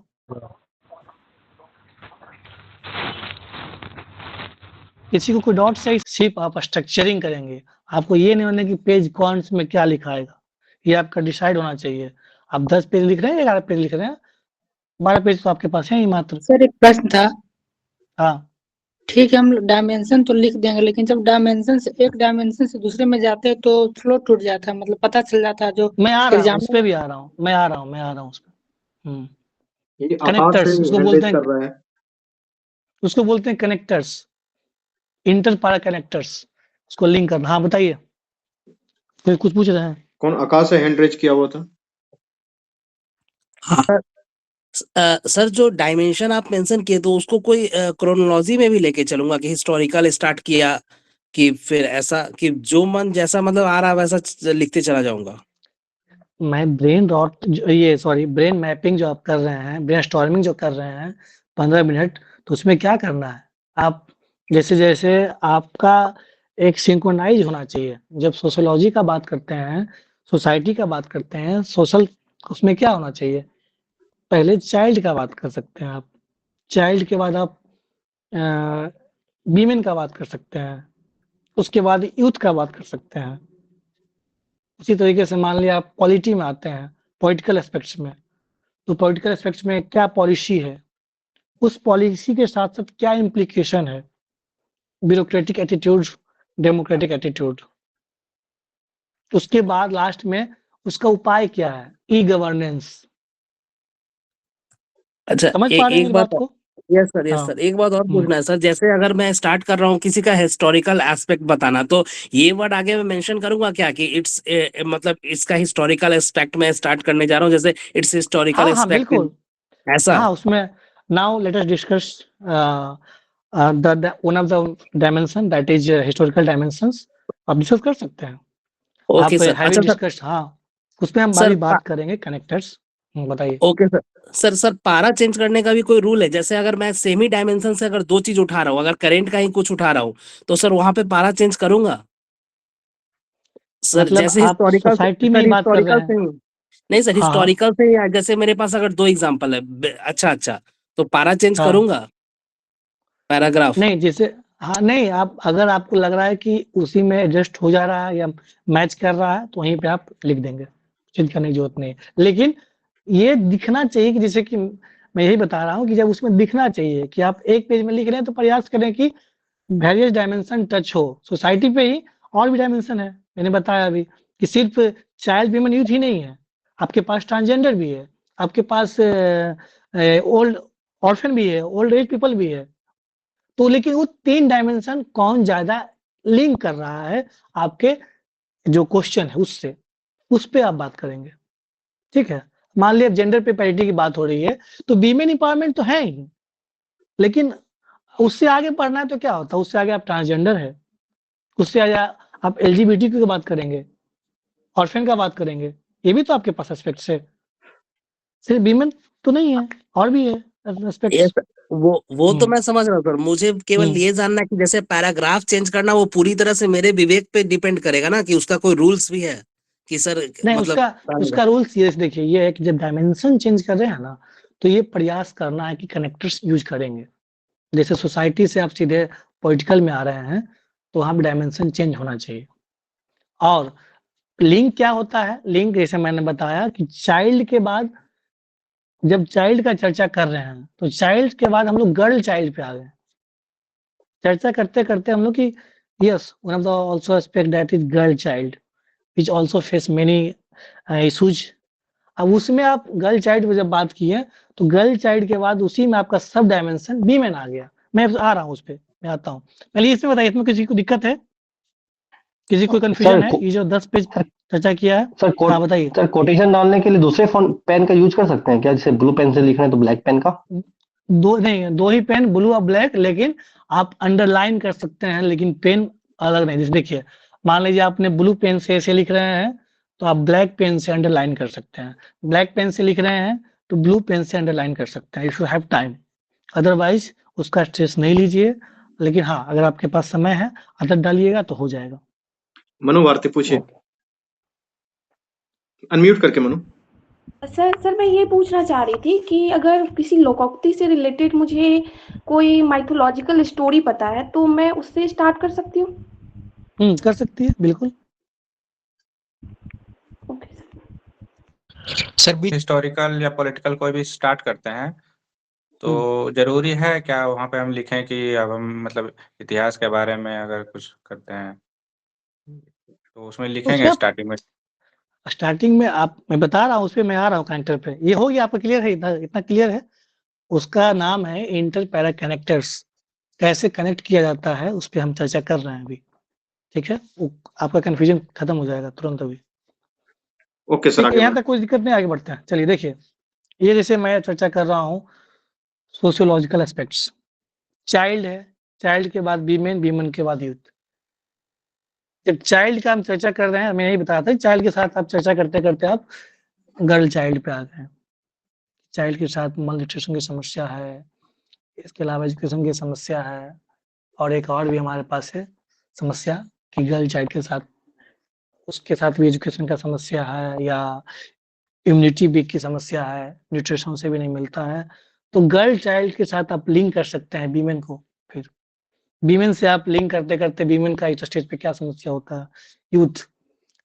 किसी को कोई डाउट से सिर्फ आप स्ट्रक्चरिंग करेंगे, आपको ये नहीं होना कि पेज कौन में क्या लिखा आएगा, ये आपका डिसाइड होना चाहिए। आप 10 पेज लिख रहे हैं, 11 पेज लिख रहे हैं, 12 पेज तो आपके पास है ही मात्र। सर एक प्रश्न था, हाँ ठीक है, हम डायमेंशन तो लिख देंगे, लेकिन जब डायमेंशन से एक डायमेंशन से दूसरे में जाते हैं तो फ्लो टूट जाता है, मतलब पता चल जाता है जो मैं आ रहा हूँ एग्जाम उस पे भी आ रहा हूँ, मैं आ रहा हूँ उस पे। ये आकाश कनेक्टर्स से उसको हैंड बोलते रेज हैं, कर रहा है। उसको बोलते हैं कनेक्टर्स, इंटर पैरा कनेक्टर्स, उसको लिंक करना। हाँ बताइए, कोई कुछ पूछ रहे हैं? कौन आकाश से हैंड रेज किया हुआ था? हाँ सर, जो डायमेंशन आप मेंशन किए तो उसको कोई क्रोनोलॉजी में भी लेके चलूंगा कि हिस्टोरिकल स्टार्ट किया कि फिर ऐसा कि जो मन जैसा मतलब आ रहा है वैसा लिखते चला जाऊंगा। मैं ब्रेन रॉट ये सॉरी ब्रेन मैपिंग जो आप कर रहे हैं, ब्रेन स्टॉर्मिंग जो कर रहे हैं 15 मिनट, तो उसमें क्या करना है, आप जैसे जैसे आपका एक सिंक्रोनाइज होना चाहिए। जब सोशोलॉजी का बात करते हैं, सोसाइटी का बात करते हैं, सोशल, उसमें क्या होना चाहिए, पहले चाइल्ड का बात कर सकते हैं आप, चाइल्ड के बाद आप वीमेन का बात कर सकते हैं, उसके बाद यूथ का बात कर सकते हैं। उसी तरीके से मान लिया आप पॉलिटी में आते हैं, पॉलिटिकल एस्पेक्ट्स में, तो पॉलिटिकल एस्पेक्ट्स में क्या पॉलिसी है, उस पॉलिसी के साथ साथ क्या इम्प्लीकेशन है, ब्यूरोक्रेटिक एटीट्यूड, डेमोक्रेटिक एटीट्यूड, उसके बाद लास्ट में उसका उपाय क्या है, ई गवर्नेंस। अच्छा, समझ पा रहे हैं एक मेरी बात बात को? यस सर, यस हाँ। सर, एक बात और पूछना है सर। जैसे अगर मैं स्टार्ट कर रहा हूँ किसी का हिस्टोरिकल एस्पेक्ट बताना, तो ये वर्ड आगे मैं मेंशन करूंगा क्या कि इट्स मतलब इसका हिस्टोरिकल एस्पेक्ट में स्टार्ट करने जा रहा हूँ, जैसे इट्स हिस्टोरिकल हाँ हाँ एस्पेक्ट बिल्कुल। ऐसा? हाँ उसमें now let us discuss the one of the dimension that is historical dimensions. आप डिस्कस कर सकते हैं। ओके आप सर। हैव अच्छा सर, डिस्कस्ड, हाँ उसमें हम सर अभी बात करेंगे कनेक्टर्स। बताइए। Okay sir. सर पारा चेंज करने का भी कोई रूल है? जैसे अगर मैं सेमी डायमेंशन से अगर दो चीज उठा रहा हूँ, अगर करंट का ही कुछ उठा रहा हूँ, तो सर वहां पे पारा चेंज करूंगा? सर मतलब जैसे आप हिस्टोरिकल सोसाइटी में सर ही बात कर रहे हिस्टोरिकल हैं? से ही नहीं सर, हाँ हाँ हिस्टोरिकल से ही जैसे मेरे पास अगर दो एग्जांपल है अच्छा अच्छा, तो पारा चेंज हाँ। करूंगा पैराग्राफ? नहीं जैसे, हाँ नहीं, आप अगर आपको लग रहा है कि उसी में एडजस्ट हो जा रहा है या मैच कर रहा है तो वहीं पे आप लिख देंगे, चेंज करने की जरूरत नहीं है। लेकिन ये दिखना चाहिए कि जैसे कि मैं यही बता रहा हूँ कि जब उसमें दिखना चाहिए कि आप एक पेज में लिख रहे हैं तो प्रयास करें कि वेरियस डायमेंशन टच हो। सोसाइटी पे ही और भी डायमेंशन है, मैंने बताया अभी कि सिर्फ चाइल्ड वीमेन यूथ ही नहीं है, आपके पास ट्रांसजेंडर भी है, आपके पास ओल्ड ऑर्फन भी है, ओल्ड एज पीपल भी है। तो लेकिन वो 3 डायमेंशन कौन ज्यादा लिंक कर रहा है आपके जो क्वेश्चन है उससे, उस पे आप बात करेंगे। ठीक है, मान लिया जेंडर पे पैरिटी की बात हो रही है तो वीमेन इंपावरमेंट तो है ही, लेकिन उससे आगे पढ़ना है तो क्या होता है, उससे आगे आप ट्रांसजेंडर है, उससे आगे आप एलजीबीटी की बात करेंगे, ऑर्फन का बात करेंगे, ये भी तो आपके पास एस्पेक्ट्स है, सिर्फ वीमेन तो नहीं है, और भी है यस, एस्पेक्ट्स। वो तो हम्म मैं समझ रहा हूँ सर। मुझे केवल हम्म। ये जानना है कि जैसे पैराग्राफ चेंज करना वो पूरी तरह से मेरे विवेक पे डिपेंड करेगा ना, कि उसका कोई रूल्स भी है कि सर नहीं मतलब उसका उसका रूल्स ये देखिए, ये है कि जब डायमेंशन चेंज कर रहे हैं ना, तो ये प्रयास करना है कि कनेक्टर्स यूज करेंगे। जैसे सोसाइटी से आप सीधे पॉलिटिकल में आ रहे हैं तो वहां पे डायमेंशन चेंज होना चाहिए। और लिंक क्या होता है, लिंक जैसे मैंने बताया कि चाइल्ड के बाद, जब चाइल्ड का चर्चा कर रहे हैं तो चाइल्ड के बाद हम लोग गर्ल चाइल्ड पे आ गए। चर्चा करते करते हम लोग की, yes one of the also aspect that is girl child which also face many issues. अब उसमें आप गर्ल चाइल्ड पे जब बात की है तो गर्ल चाइल्ड के बाद उसी में आपका सब डायमेंशन वीमेन आ गया। मैं आ रहा हूँ उस पे, मैं आता हूँ। पहले इसमें बताइए, इसमें किसी को दिक्कत है, किसी को कंफ्यूजन सर है, ये जो 10 पेज चर्चा किया है? सर हाँ बताइए। सर कोटेशन डालने के लिए दूसरे पेन का यूज कर सकते हैं क्या? जैसे ब्लू पेन से लिख रहे हैं तो ब्लैक पेन का? दो नहीं, दो ही पेन, ब्लू और ब्लैक, लेकिन आप अंडरलाइन कर सकते हैं, लेकिन पेन अलग नहीं। जैसे देखिए, मान लीजिए आपने ब्लू पेन से ऐसे लिख रहे हैं तो आप ब्लैक पेन से अंडरलाइन कर सकते हैं, ब्लैक पेन से लिख रहे हैं तो ब्लू पेन से अंडरलाइन कर सकते हैं, if you have time. Otherwise उसका स्ट्रेस नहीं लीजिए, लेकिन हाँ अगर आपके पास समय है आदत डालिएगा तो हो जाएगा। मनु भारती पूछिए, अनम्यूट करके मनु। सर मैं ये पूछना चाह रही थी कि अगर किसी लोकोक्ति से रिलेटेड मुझे कोई माइथोलॉजिकल स्टोरी पता है तो मैं उससे स्टार्ट कर सकती हूँ? कर सकती है बिल्कुल। ओके सर भी हिस्टोरिकल या पॉलिटिकल कोई भी स्टार्ट करते हैं तो जरूरी है क्या वहाँ पे हम लिखें कि अब हम मतलब इतिहास के बारे में अगर कुछ करते हैं तो उसमें लिखेंगे उसका स्टार्टिंग में? स्टार्टिंग में आप मैं बता रहा हूँ, उस पे मैं आ रहा हूँ काउंटर पे। ये हो गया आपका क्लियर है? इतना क्लियर है? उसका नाम है इंटर पैरा कनेक्टर्स। कैसे कनेक्ट किया जाता है उस पे हम चर्चा कर रहे हैं अभी, ठीक है? आपका कंफ्यूजन खत्म हो जाएगा तुरंत अभी। ओके सर, ठीक है, आगे यहाँ बढ़े। तक कोई दिक्कत नहीं, आगे बढ़ते हैं। चलिए देखिए, ये जैसे मैं चर्चा कर रहा हूँ सोशियोलॉजिकल एस्पेक्ट्स। चाइल्ड है, चाइल्ड के बाद वीमेन, वीमेन के बाद यूथ। जब चाइल्ड का हम चर्चा कर रहे हैं, मैं यही बताया था, चाइल्ड के साथ आप चर्चा करते करते आप गर्ल चाइल्ड पे आ गए। चाइल्ड के साथ मल्टीन्यूट्रिशन की समस्या है, इसके अलावा एजुकेशन की समस्या है, और एक और भी हमारे पास है समस्या कि गर्ल चाइल्ड के साथ, उसके साथ भी एजुकेशन का समस्या है, या इम्यूनिटी वीक की समस्या है, न्यूट्रिशन से भी नहीं मिलता है। तो गर्ल चाइल्ड के साथ आप लिंक कर सकते हैं वीमेन को। फिर वीमेन से आप लिंक करते करते वीमेन का इस स्टेज पे क्या समस्या होता है, यूथ।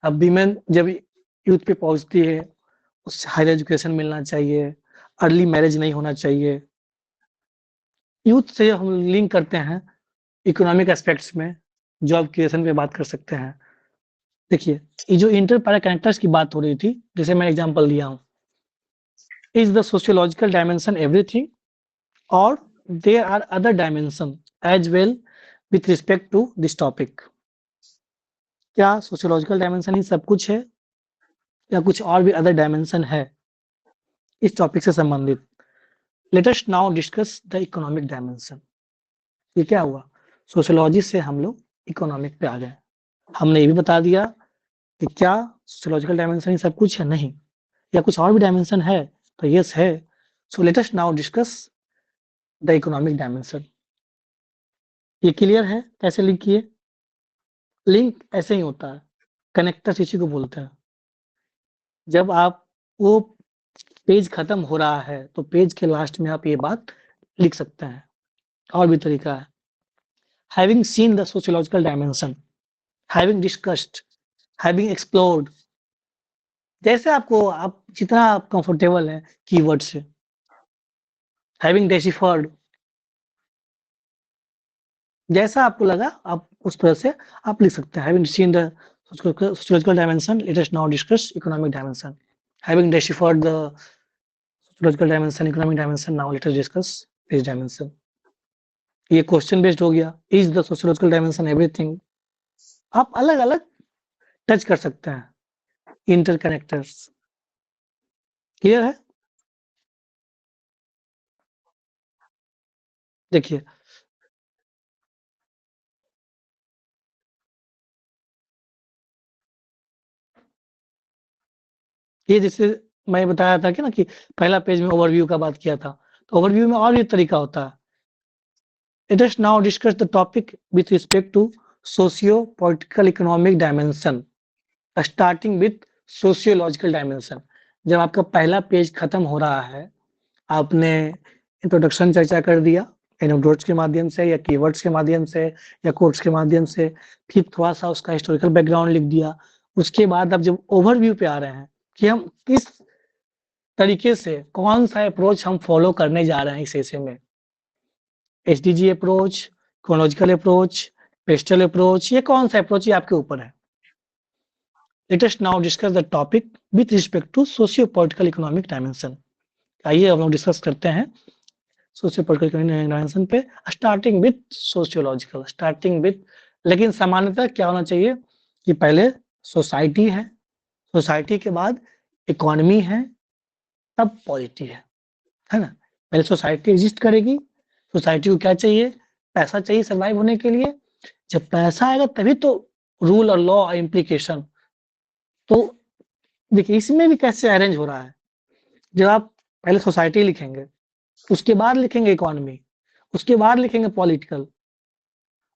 अब वीमेन जब यूथ पे पहुंचती है, उससे हायर एजुकेशन मिलना चाहिए, अर्ली मैरिज नहीं होना चाहिए। यूथ से हम लिंक करते हैं इकोनॉमिक एस्पेक्ट्स में, जॉब क्रिएशन पे बात कर सकते हैं। देखिए, ये जो इंटर पैरा कनेक्टर्स की बात हो रही थी, जैसे मैं एग्जांपल दिया हूँ, is the sociological dimension everything और there are other dimension as well with respect to this topic. क्या सोशियोलॉजिकल डायमेंशन ही सब कुछ है, या कुछ और भी अदर डायमेंशन है इस टॉपिक से संबंधित? Late us now discuss the economic dimension. ये क्या हुआ, सोशियोलॉजी से हम लोग इकोनॉमिक पे आ गए। हमने ये भी बता दिया कि क्या सोशियोलॉजिकल डायमेंशन ही सब कुछ है, नहीं, या कुछ और भी डायमेंशन है, तो यस है। So let us now discuss the economic dimension. ये क्लियर है कैसे लिंक किए? लिंक ऐसे ही होता है, कनेक्टर्स इसी को बोलते हैं। जब आप वो पेज खत्म हो रहा है तो पेज के लास्ट में आप ये बात लिख सकते हैं। और भी तरीका है, having seen the sociological dimension, having discussed, having explored। जैसे आपको, आप जितना आप कंफर्टेबल है कीवर्ड से, having deciphered, जैसा आपको लगा आप उस तरह से आप लिख सकते हैं। having seen the sociological dimension, let us now discuss economic dimension। having deciphered the sociological dimension, economic dimension, now let us discuss this dimension। ये क्वेश्चन बेस्ड हो गया, is the sociological dimension everything. आप अलग अलग touch कर सकते हैं इंटरकनेक्टर्स। Clear है? देखिए, ये जैसे मैं बताया था कि ना कि पहला पेज में ओवरव्यू का बात किया था, तो ओवरव्यू में और भी तरीका होता है। Let us now discuss the topic with respect to socio political economic dimension, starting with sociological dimension. जब आपका पहला पेज खत्म हो रहा है, आपने इंट्रोडक्शन चर्चा कर दिया एनोडोट्स के माध्यम से, या कीवर्ड्स के माध्यम से, या कोट्स के माध्यम से, फिर थोड़ा सा उसका हिस्टोरिकल बैकग्राउंड लिख दिया। उसके बाद अब जब ओवरव्यू पे आ रहे हैं कि हम किस तरीके से, कौन सा अप्रोच हम फॉलो करने जा रहे हैं इस एसे में, SDG approach, chronological approach, PESTEL approach, ये कौन सा अप्रोच, ये आपके ऊपर है। Let us now discuss the topic with respect to socio political economic dimension. आइए हम लोग डिस्कस करते हैं सोशियो पॉलिटिकल डायमेंशन पे, starting with sociological, starting with. लेकिन सामान्यतः क्या होना चाहिए कि पहले सोसाइटी है, सोसाइटी के बाद इकोनॉमी है, तब पॉलिटी है ना। पहले सोसाइटी एग्जिस्ट करेगी, सोसाइटी को क्या चाहिए, पैसा चाहिए सर्वाइव होने के लिए। जब पैसा आएगा तभी तो रूल और लॉ और इम्प्लीकेशन। तो देखिए इसमें भी कैसे अरेंज हो रहा है, जब आप पहले सोसाइटी लिखेंगे, उसके बाद लिखेंगे इकोनॉमी, उसके बाद लिखेंगे पॉलिटिकल,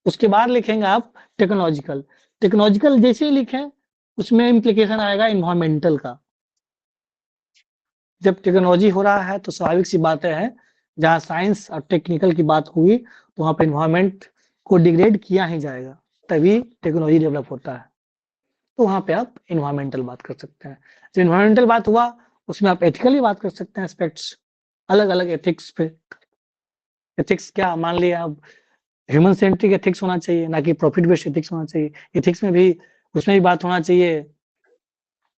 उसके बाद लिखेंगे आप टेक्नोलॉजिकल। टेक्नोलॉजिकल जैसे ही लिखें उसमें इम्प्लीकेशन आएगा इन्वायरमेंटल का। जब टेक्नोलॉजी हो रहा है तो स्वाभाविक सी बातें हैं, जहाँ साइंस और टेक्निकल की बात हुई तो वहाँ पे इन्वायरमेंट को डिग्रेड किया ही जाएगा, तभी टेक्नोलॉजी डेवलप होता है। तो वहाँ पे आप इन्वायरमेंटल बात कर सकते हैं। जब इन्वायरमेंटल बात हुआ उसमें आप एथिकली बात कर सकते हैं, एस्पेक्ट्स, अलग अलग एथिक्स पे एथिक्स क्या, मान लिया अब ह्यूमन सेंट्रिक एथिक्स होना चाहिए, ना कि प्रॉफिट बेस्ड एथिक्स होना चाहिए। एथिक्स में भी उसमें भी बात होना चाहिए,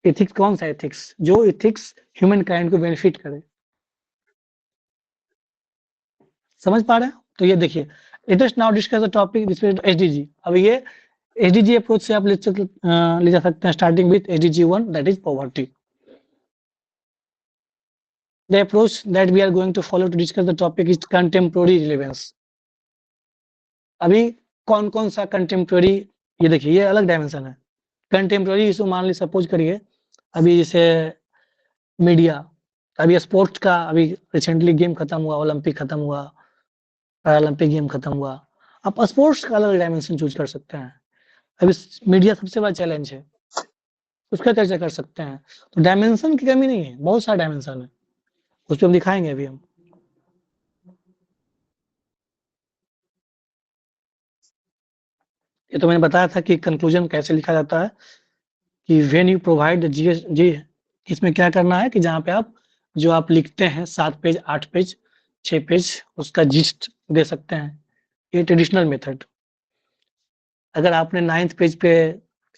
एथिक्स कौन सा एथिक्स, जो एथिक्स ह्यूमन काइंड को बेनिफिट करे। समझ पा रहे हैं? तो ये देखिए, late us now discuss the topic this is SDG. अब ये एसडीजी अप्रोच से आप ले जा सकते हैं, starting with SDG 1 that is poverty. The approach that we are going to follow to discuss the topic is contemporary relevance। अभी कौन कौन सा कंटेम्प्रेरी, ये देखिए ये अलग डायमेंशन है। कंटेम्प्रेरी इसको मान ली सपोज करिए, अभी जैसे मीडिया, अभी स्पोर्ट्स का अभी रिसेंटली गेम खत्म हुआ, ओलंपिक खत्म हुआ, पैरालंपिक गेम खत्म हुआ, आप स्पोर्ट्स का अलग डायमेंशन चूज कर सकते हैं। अभी मीडिया सबसे बड़ा चैलेंज है, उसका चर्चा कर सकते हैं। तो डायमेंशन की कमी नहीं है, बहुत सारा डायमेंशन है, उस पर हम दिखाएंगे अभी हम। ये तो मैंने बताया था कि कंक्लूजन कैसे लिखा जाता है, कि व्हेन यू प्रोवाइड जी, इसमें क्या करना है कि जहाँ पे आप जो आप लिखते हैं 7 पेज 8 पेज 6 पेज उसका जिस्ट दे सकते हैं, ये ट्रेडिशनल मेथड। अगर आपने 9th पेज पे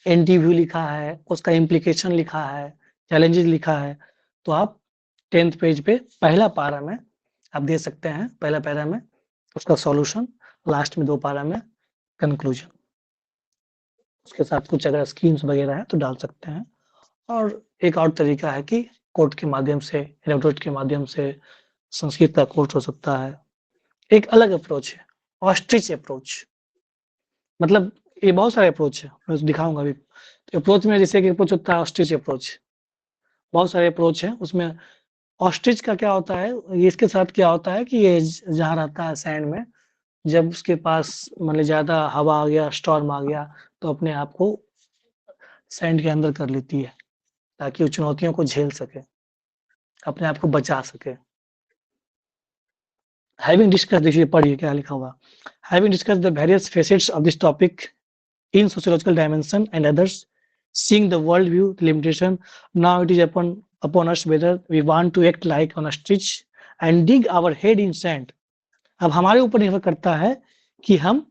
एंटी व्यू लिखा है, उसका इम्प्लीकेशन लिखा है, चैलेंजेस लिखा है, तो आप 10th पेज पे पहला पारा में आप दे सकते हैं, पहला पैरा में उसका सॉल्यूशन, लास्ट में 2 पारा में कंक्लूजन, उसके साथ कुछ अगर स्कीम्स वगैरह है तो डाल सकते हैं। और एक और तरीका है कि कोट के माध्यम से, एनाडोट के माध्यम से, संस्कृत का कोट हो सकता है। एक अलग अप्रोच है ऑस्ट्रिच अप्रोच, मतलब ये बहुत सारे अप्रोच है, मैं दिखाऊंगा अभी। तो अप्रोच में जैसे कि अप्रोच होता है ऑस्ट्रिच अप्रोच, बहुत सारे अप्रोच है उसमें। ऑस्ट्रिच का क्या होता है, ये इसके साथ क्या होता है कि ये जहाँ रहता है सैंड में, जब उसके पास मतलब ज्यादा हवा आ गया, स्टॉर्म आ गया, तो अपने आप को सैंड के अंदर कर लेती है ताकि वो चुनौतियों को झेल सके, अपने आप को बचा सके। हैविंग डिस्कस, देखिए पढ़िए क्या लिखा हुआ, having discuss the various facets of this topic in sociological dimension and others, seeing the world view limitation, now it is upon us whether we want to act like on a stitch and dig our head in sand। अब हमारे ऊपर निर्भर करता है कि हम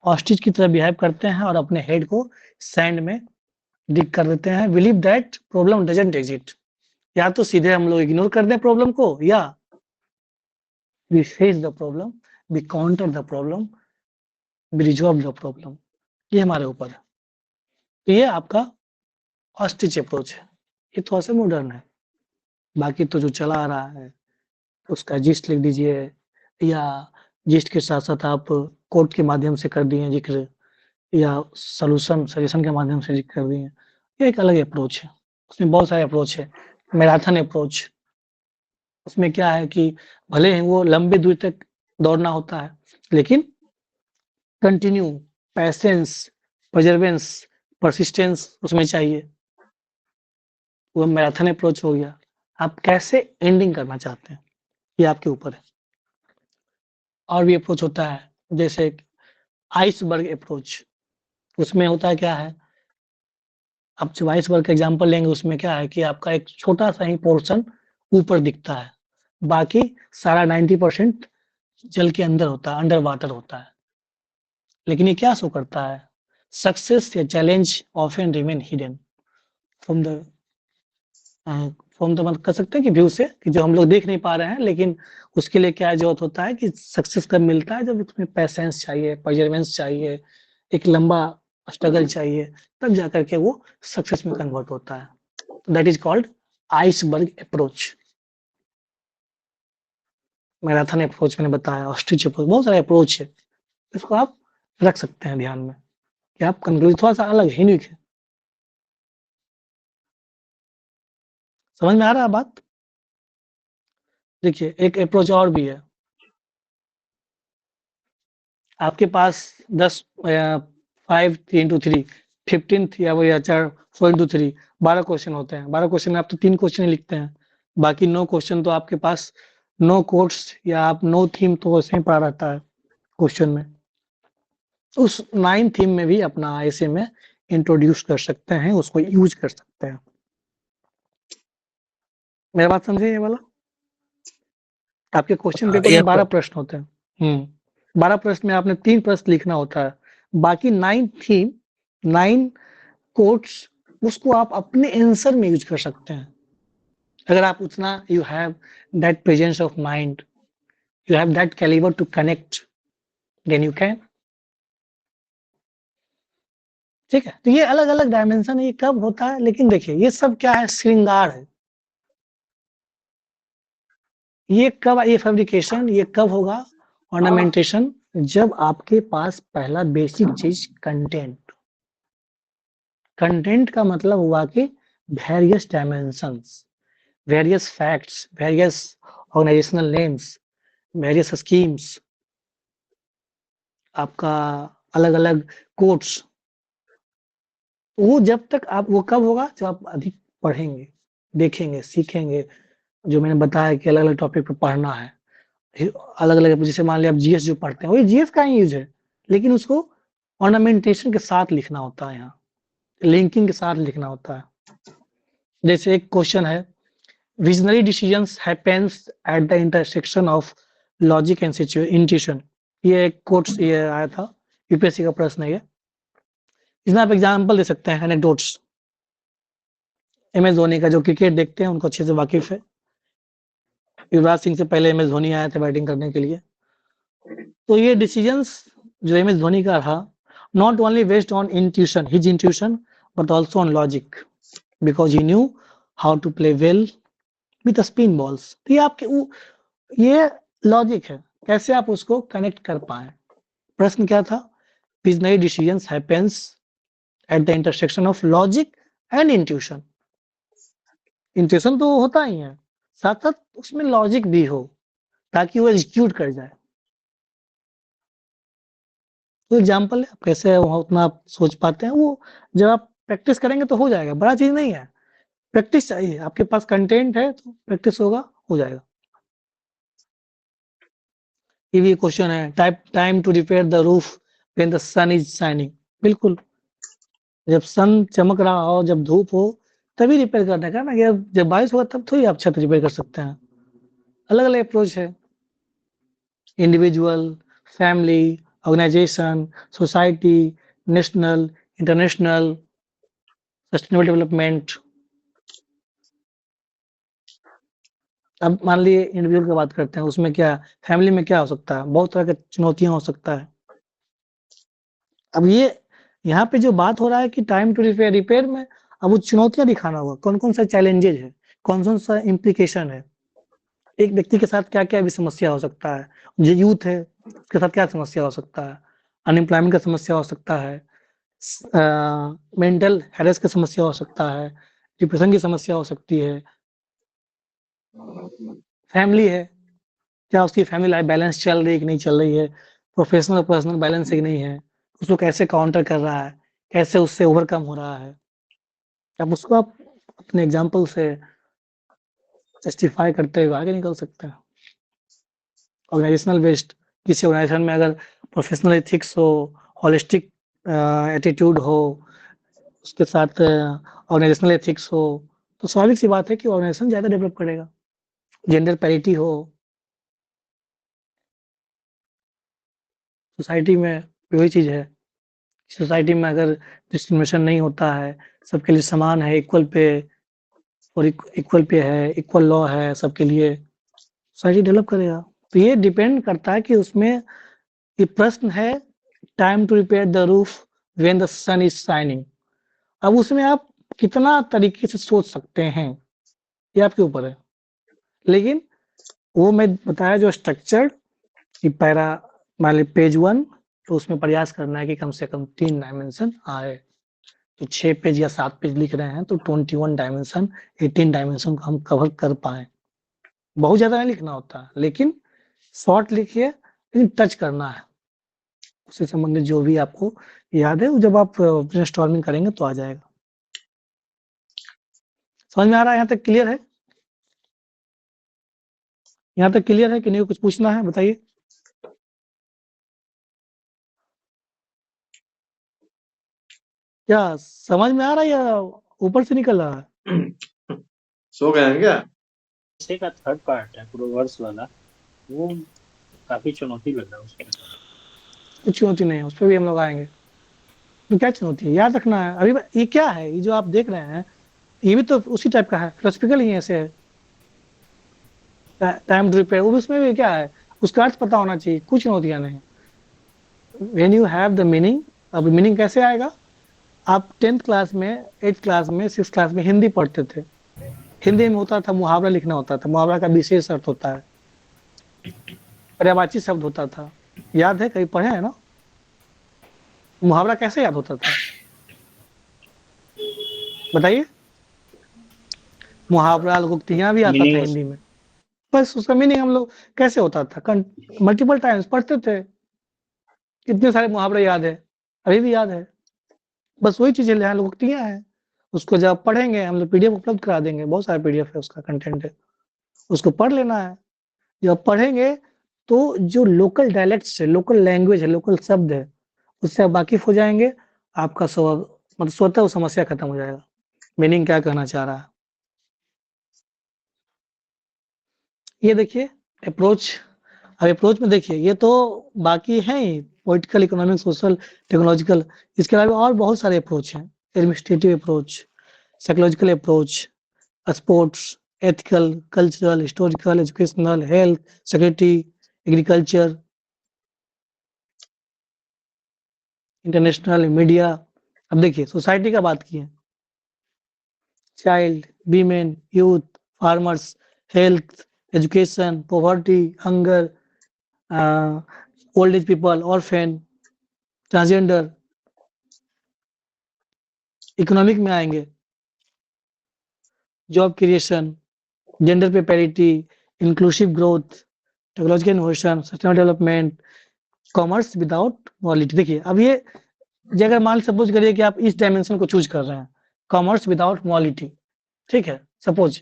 ostrich की तरह बिहेव करते हैं और अपने हेड को सैंड में डिग कर देते हैं। Believe that problem doesn't exist, या तो सीधे हम लोग इग्नोर कर दें प्रॉब्लम को, या we face the problem, we counter the problem, we resolve the problem, ये हमारे ऊपर है। तो ये आपका ऑस्ट्रिच अप्रोच है, ये थोड़ा सा मॉडर्न है। बाकी तो जो चला आ रहा है उसका जिस्ट लिख दीजिए, या जिस्ट के साथ साथ आप कोट के माध्यम से कर दिए जिक्र, या सॉल्यूशन सजेशन के माध्यम से जिक्र कर दिए, ये एक अलग अप्रोच है। उसमें बहुत सारे अप्रोच है। मैराथन अप्रोच, उसमें क्या है कि भले ही वो लंबे दूरी तक दौड़ना होता है, लेकिन कंटिन्यू, पैसेंस, परजर्वेंस, परसिस्टेंस उसमें चाहिए, वो मैराथन अप्रोच हो गया। आप कैसे एंडिंग करना चाहते हैं ये आपके ऊपर है। और भी अप्रोच होता है जैसे आइसबर्ग अप्रोच, उसमें होता है क्या है, आप जब आइसबर्ग का एग्जांपल लेंगे उसमें क्या है कि आपका एक छोटा सा ही पोर्शन ऊपर दिखता है, बाकी सारा 90% जल के अंदर होता है, अंडर वाटर होता है। लेकिन ये क्या शो करता है, सक्सेस या challenge often remain hidden from the मतलब कर सकते हैं कि व्यू से, कि जो हम लोग देख नहीं पा रहे हैं, लेकिन उसके लिए क्या जरूरत होता है कि सक्सेस कब मिलता है, जब उसमें पैसेंस चाहिए, परजर्वेंस चाहिए, एक लंबा स्ट्रगल चाहिए, तब जाकर के वो सक्सेस में कन्वर्ट होता है। That is called iceberg approach. Marathon approach मैंने बताया, ऑस्ट्रिच अप्रोच, बहुत सारे अप्रोच है, इसको आप रख सकते हैं ध्यान में कि आप कंक्लूजन थोड़ा सा अलग है, यूनिक है। समझ में आ रहा है बात? देखिए एक अप्रोच और भी है, आपके पास 10 5 3 3 15th या वो या 4 12 क्वेश्चन होते हैं। 12 क्वेश्चन में आप तो 3 क्वेश्चन लिखते हैं, बाकी 9 क्वेश्चन तो आपके पास 9 कोट्स या आप 9 थीम तो वैसे ही पड़ा रहता है क्वेश्चन में। उस 9 थीम में भी अपना ऐसे में इंट्रोड्यूस कर सकते हैं, उसको यूज कर सकते हैं। मेरा बात समझे ये वाला? आपके क्वेश्चन पेपर में 12 प्रश्न होते हैं। 12 प्रश्न में आपने 3 प्रश्न लिखना होता है, बाकी 9 थीम 9 कोट्स उसको आप अपने आंसर में यूज कर सकते हैं। अगर आप उतना you have that presence of mind, you have that calibre to connect, then you can. ठीक है, तो ये अलग अलग डायमेंशन ये कब होता है, लेकिन देखिए ये सब क्या है, श्रृंगार है। ये कब, ये फैब्रिकेशन ये कब होगा, ऑर्नामेंटेशन, जब आपके पास पहला बेसिक चीज कंटेंट। कंटेंट का मतलब हुआ कि various dimensions, various facts, various organisational names, various schemes, आपका अलग अलग कोड्स। वो जब तक आप, वो कब होगा, जब आप अधिक पढ़ेंगे, देखेंगे, सीखेंगे। जो मैंने बताया कि अलग अलग टॉपिक पे पढ़ना है, अलग अलग, जैसे मान लिया आप जीएस जो पढ़ते हैं, वही जीएस का ही यूज है, लेकिन उसको ऑर्नामेंटेशन के साथ लिखना होता है, यहाँ लिंकिंग के साथ लिखना होता है। जैसे एक क्वेश्चन है, visionary decisions happens at the intersection of logic and intuition. ये एक कोट्स ये आया था, यूपीएससी का प्रश्न है ये। इसमें आप एग्जाम्पल दे सकते हैं, एनेक्डोट्स। MS धोनी का, जो क्रिकेट देखते हैं उनको अच्छे से वाकिफ है, युवराज सिंह से पहले MS धोनी आया था बैटिंग करने के लिए। तो ये डिसीजंस जो MS धोनी का था, not only based on intuition, his intuition, but also on logic, because he knew how to play well with spin balls. तो ये आपके ये लॉजिक है, कैसे आप उसको कनेक्ट कर पाए। प्रश्न क्या था, visionary decisions happens at the intersection of logic and intuition. Intuition तो होता ही है, साथ साथ उसमें लॉजिक भी हो, ताकि वो एग्जीक्यूट कर जाए। तो एग्जाम्पल है, कैसे उतना आप सोच पाते हैं, वो जब आप प्रैक्टिस करेंगे तो हो जाएगा, बड़ा चीज नहीं है, प्रैक्टिस चाहिए। आपके पास कंटेंट है तो प्रैक्टिस होगा, हो जाएगा। ये भी क्वेश्चन है, time to repair the roof when the sun is shining. बिल्कुल, जब सन चमक रहा हो, जब धूप हो, तभी रिपेयर करने का ना, कि जब बारिश होगा तब थोड़ी आप छत रिपेयर कर सकते हैं। अलग अलग अप्रोच है, individual, family, organisation, society, national, international, sustainable development. अब मान लीजिए इंडिविजुअल की बात करते हैं, उसमें क्या, फैमिली में क्या हो सकता है, बहुत तरह की चुनौतियां हो सकता है। अब ये यहाँ पे जो बात हो रहा है कि टाइम टू रिपेयर में, अब वो चुनौतियां दिखाना होगा, कौन कौन सा चैलेंजेज है, कौन कौन सा इम्प्लीकेशन है, एक व्यक्ति के साथ क्या क्या भी समस्या हो सकता है, जो यूथ है उसके साथ क्या समस्या हो सकता है, अनएम्प्लॉयमेंट का समस्या हो सकता है, मेंटल हेल्थ का समस्या हो सकता है, डिप्रेशन की समस्या हो सकती है। फैमिली है, क्या उसकी फैमिली लाइफ बैलेंस चल रही है कि नहीं चल रही है, प्रोफेशनल और पर्सनल बैलेंस है कि नहीं है, उसको कैसे काउंटर कर रहा है, कैसे उससे ओवरकम हो रहा है। अब उसको आप अपने एग्जाम्पल से जस्टिफाई करते हुए आगे निकल सकते हैं। ऑर्गेनाइजेशनल बेस्ड, किसी ऑर्गेनाइजेशन में अगर प्रोफेशनल एथिक्स हो, होलिस्टिक एटीट्यूड हो, उसके साथ ऑर्गेनाइजेशनल एथिक्स हो, तो स्वाभाविक सी बात है कि ऑर्गेनाइजेशन ज़्यादा डेवलप करेगा। जेंडर पैरिटी हो, सोसाइटी में वही चीज़ है, सोसाइटी में अगर डिस्क्रिमिनेशन नहीं होता है, सबके लिए समान है, इक्वल पे और इक्वल पे है, इक्वल लॉ है सबके लिए, सोसाइटी डेवलप करेगा। तो ये डिपेंड करता है कि उसमें ये प्रश्न है, time to repair the roof when the sun is shining. अब उसमें आप कितना तरीके से सोच सकते हैं, ये आपके ऊपर है। लेकिन वो मैं बताया जो स्ट्रक्चर्ड कि पैरा मान ली पेज 1, तो उसमें प्रयास करना है कि कम से कम 3 डायमेंशन आए। तो 6 पेज या 7 पेज लिख रहे हैं तो 21 डायमेंशन, 18 डायमेंशन को हम कवर कर पाए। बहुत ज्यादा नहीं लिखना होता, लेकिन शॉर्ट लिखिए, लेकिन टच करना है, उससे संबंधित जो भी आपको याद है, जब आप ब्रेनस्टॉर्मिंग करेंगे तो आ जाएगा। समझ में आ रहा है? यहाँ तक क्लियर है? यहाँ तक क्लियर है कि नहीं? कुछ पूछना है बताइए। क्या समझ में आ रहा है या ऊपर से निकल रहा है? सो गए हैं क्या? का थर्ड पार्ट है प्रोवर्स वाला, वो काफी चुनौती लग रहा है उसमें। कुछ चुनौती नहीं है, उस पर भी हम लोग आएंगे। तो क्या चुनौती है याद रखना है। अभी ये क्या है, ये जो आप देख रहे हैं ये भी तो उसी टाइप का है, फिलोसफिकल ही ऐसे है। टाइम रिपेयर, वो उसमें भी क्या है, उसका अर्थ पता होना चाहिए, कुछ चुनौतियां नहीं। When you have the meaning, अब मीनिंग कैसे आएगा, आप 10th क्लास में, 8th क्लास में, 6th क्लास में हिंदी पढ़ते थे, हिंदी में होता था मुहावरा लिखना होता था, मुहावरा का विशेष अर्थ होता है, पर्यायवाची शब्द होता था, याद है, कहीं पढ़े हैं ना? मुहावरा कैसे याद होता था बताइए? मुहावरा लोकोक्तियां भी आता था मीनिंग हिंदी में, बस उसका मीनिंग हम लोग कैसे होता था, मल्टीपल टाइम्स पढ़ते थे, कितने सारे मुहावरे याद है, अभी भी याद है। बस वही चीजें यहाँ लोकोक्तियां हैं, उसको जब पढ़ेंगे हम लोग पीडीएफ उपलब्ध करा देंगे, बहुत सारे पीडीएफ है, उसका कंटेंट है, उसको पढ़ लेना है। जब पढ़ेंगे तो जो लोकल डायलेक्ट्स है, लोकल लैंग्वेज है, लोकल शब्द है, उससे आप वाकिफ हो जाएंगे, आपका मतलब स्वतः वो समस्या खत्म हो जाएगा। मीनिंग क्या कहना चाह रहा है ये देखिए अप्रोच। अब अप्रोच में देखिए ये तो बाकी है ही, पॉलिटिकल, इकोनॉमिक, सोशल, टेक्नोलॉजिकल, इसके अलावा और बहुत सारे अप्रोच हैं, administrative approach, psychological approach, sports, ethical, cultural, historical, educational, health, security, agriculture, international, media. अब देखिए सोसाइटी का बात की है, child, women, youth, farmers, health, education, poverty, hunger, old age people, orphan, transgender. Economic में आएंगे, जॉब क्रिएशन, जेंडर पे parity, inclusive growth, technological innovation, sustainable development, commerce without morality. देखिए अब ये अगर मान सपोज करिए कि आप इस डायमेंशन को चूज कर रहे हैं, कॉमर्स विदाउट मॉरलिटी, ठीक है सपोज,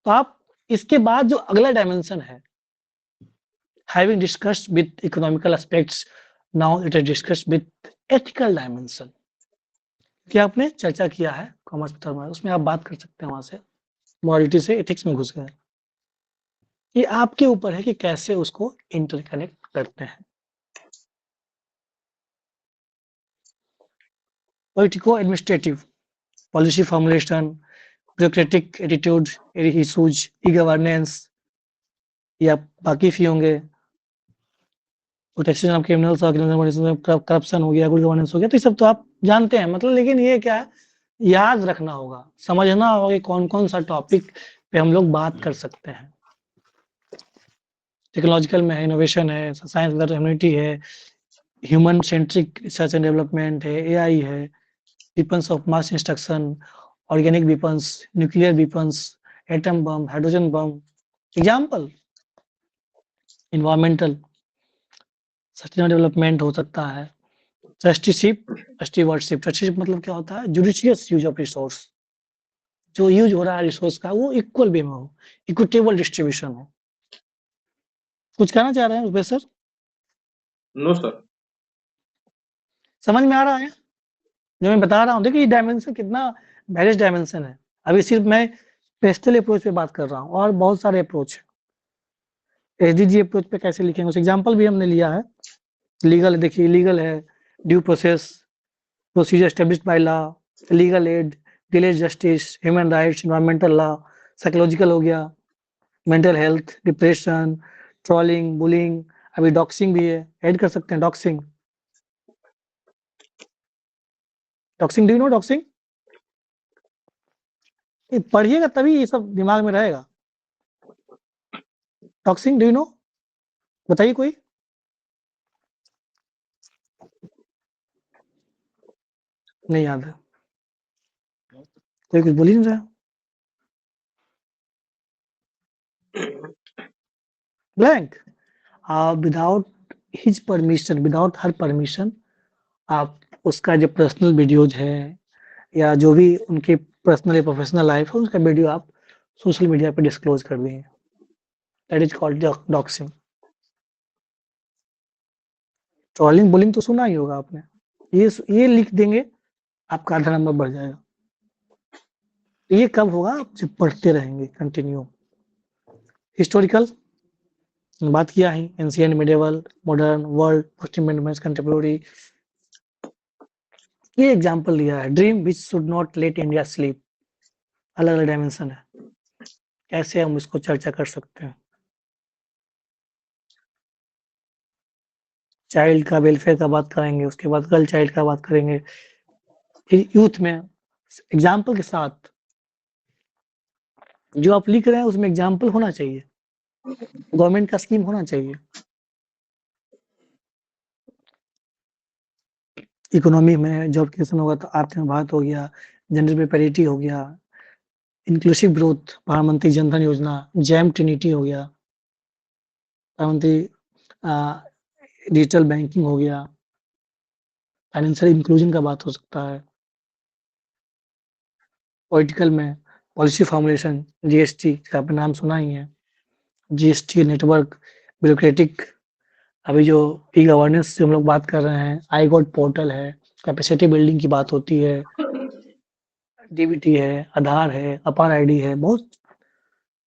तो आप इसके बाद जो अगला डायमेंशन है, having discussed with economical aspects, now it is discussed with ethical dimension। क्या आपने चर्चा किया है कॉमर्स में, उसमें आप बात कर सकते हैं, वहां से मॉरलिटी से एथिक्स में घुस गए। ये आपके ऊपर है कि कैसे उसको इंटरकनेक्ट करते हैं। Politico administrative, policy formulation, bureaucratic attitude, issues, e governance, या बाकी ही होंगे, प्रोटेक्शन ऑफ क्रिमिनल्स और करप्शन हो गया, गुड गवर्नेंस हो गया, तो ये सब तो आप जानते हैं मतलब, लेकिन ये क्या है, याद रखना होगा, समझना होगा कि कौन कौन सा टॉपिक पे हम लोग बात कर सकते हैं। टेक्नोलॉजिकल में है, इनोवेशन है, साइंस विद ह्यूमैनिटी है, human centric research and development है, एआई है, weapons of mass destruction, organic weapons, nuclear weapons, atom bomb, hydrogen bomb, example, environmental, sustainable development हो सकता है, ट्रस्टीशिप, स्टीवर्डशिप। ट्रस्टीशिप मतलब क्या होता है, जुडिशियस यूज ऑफ रिसोर्स, जो यूज हो रहा है रिसोर्स का वो इक्वल वे में हो, इक्विटेबल डिस्ट्रीब्यूशन हो। कुछ कहना चाह रहे हैं प्रोफेसर? No sir. समझ में आ रहा है जो मैं बता रहा हूँ? देखिए ये डायमेंशन कितना वेरियस डायमेंशन है। अभी सिर्फ मैं पेस्टल अप्रोच पे बात कर रहा हूँ, और बहुत सारे अप्रोच है। एसडीजी अप्रोच पे कैसे लिखेंगे, उस एग्जाम्पल भी हमने लिया है। लीगल, देखिए लीगल है, due process, procedure established by law, legal aid, delayed justice, human rights, environmental law, psychological हो गया, mental health, depression, trolling, bullying, अभी डॉक्सिंग भी है, ऐड कर सकते हैं doxing. Doxing, do you know doxing? पढ़िएगा तभी ये सब दिमाग में रहेगा। Doxing do you know? बताइए कोई। नहीं याद है, कोई कुछ बोल ही नहीं रहा। Blank. Without his permission, without her permission, आप उसका जो पर्सनल वीडियोज है या जो भी उनके पर्सनल या प्रोफेशनल लाइफ है उसका वीडियो आप सोशल मीडिया पे डिस्क्लोज कर दिए, that is called doxing. Trolling, bullying तो सुना ही होगा आपने। ये लिख देंगे, आपका आधा नंबर बढ़ जाएगा। ये कब होगा? आप जब पढ़ते रहेंगे कंटिन्यू। हिस्टोरिकल, बात किया है ancient, medieval, modern, world, post इनमेंस, कंटेम्पोरेरी। ये एग्जांपल लिया है, dream which should not let India sleep. अलग अलग डायमेंशन है, कैसे हम इसको चर्चा कर सकते हैं। चाइल्ड का वेलफेयर का बात करेंगे, उसके बाद गर्ल चाइल्ड का बात करेंगे, फिर यूथ में एग्जाम्पल के साथ जो आप लिख रहे हैं उसमें एग्जाम्पल होना चाहिए, गवर्नमेंट का स्कीम होना चाहिए। इकोनॉमी में जॉब क्रिएशन होगा तो आत्मनिर्भर हो गया, जेंडर पे पैरिटी हो गया, इंक्लूसिव ग्रोथ, प्रधानमंत्री जनधन योजना, जैम ट्रिनिटी हो गया, प्रधानमंत्री डिजिटल बैंकिंग हो गया, फाइनेंशियल इंक्लूजन का बात हो सकता है। पॉलिटिकल में पॉलिसी फॉर्मुलेशन, जीएसटी का आपने नाम सुना ही है, जीएसटी नेटवर्क, ब्यूरोक्रेटिक, अभी जो ई गवर्नेंस से हम लोग बात कर रहे हैं, आई गॉट पोर्टल है, कैपेसिटी बिल्डिंग की बात होती है, डीबीटी है, आधार है, अपार आईडी है, बहुत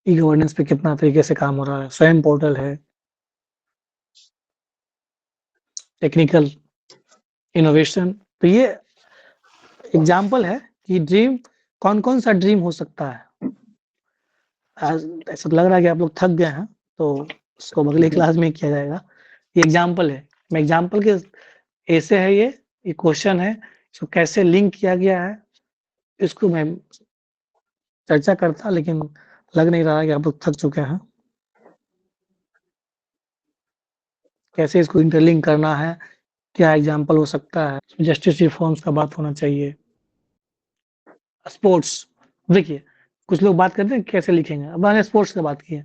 ई गवर्नेंस पे कितना तरीके से काम हो रहा है, स्वयं पोर्टल है, टेक्निकल इनोवेशन। तो ये एग्जाम्पल है कि ड्रीम कौन कौन सा ड्रीम हो सकता है। आज ऐसा लग रहा है कि आप लोग थक गए हैं, तो इसको अगले क्लास में किया जाएगा। ये एग्जाम्पल है, मैं एग्जाम्पल के ऐसे है, ये क्वेश्चन है, इसको कैसे लिंक किया गया है इसको मैं चर्चा करता, लेकिन लग नहीं रहा है कि आप लोग थक चुके हैं। कैसे इसको इंटरलिंक करना है, क्या एग्जाम्पल हो सकता है, जस्टिस रिफॉर्म्स का बात होना चाहिए। स्पोर्ट्स, देखिए कुछ लोग बात करते हैं कैसे लिखेंगे, अब मैंने स्पोर्ट्स की बात की है,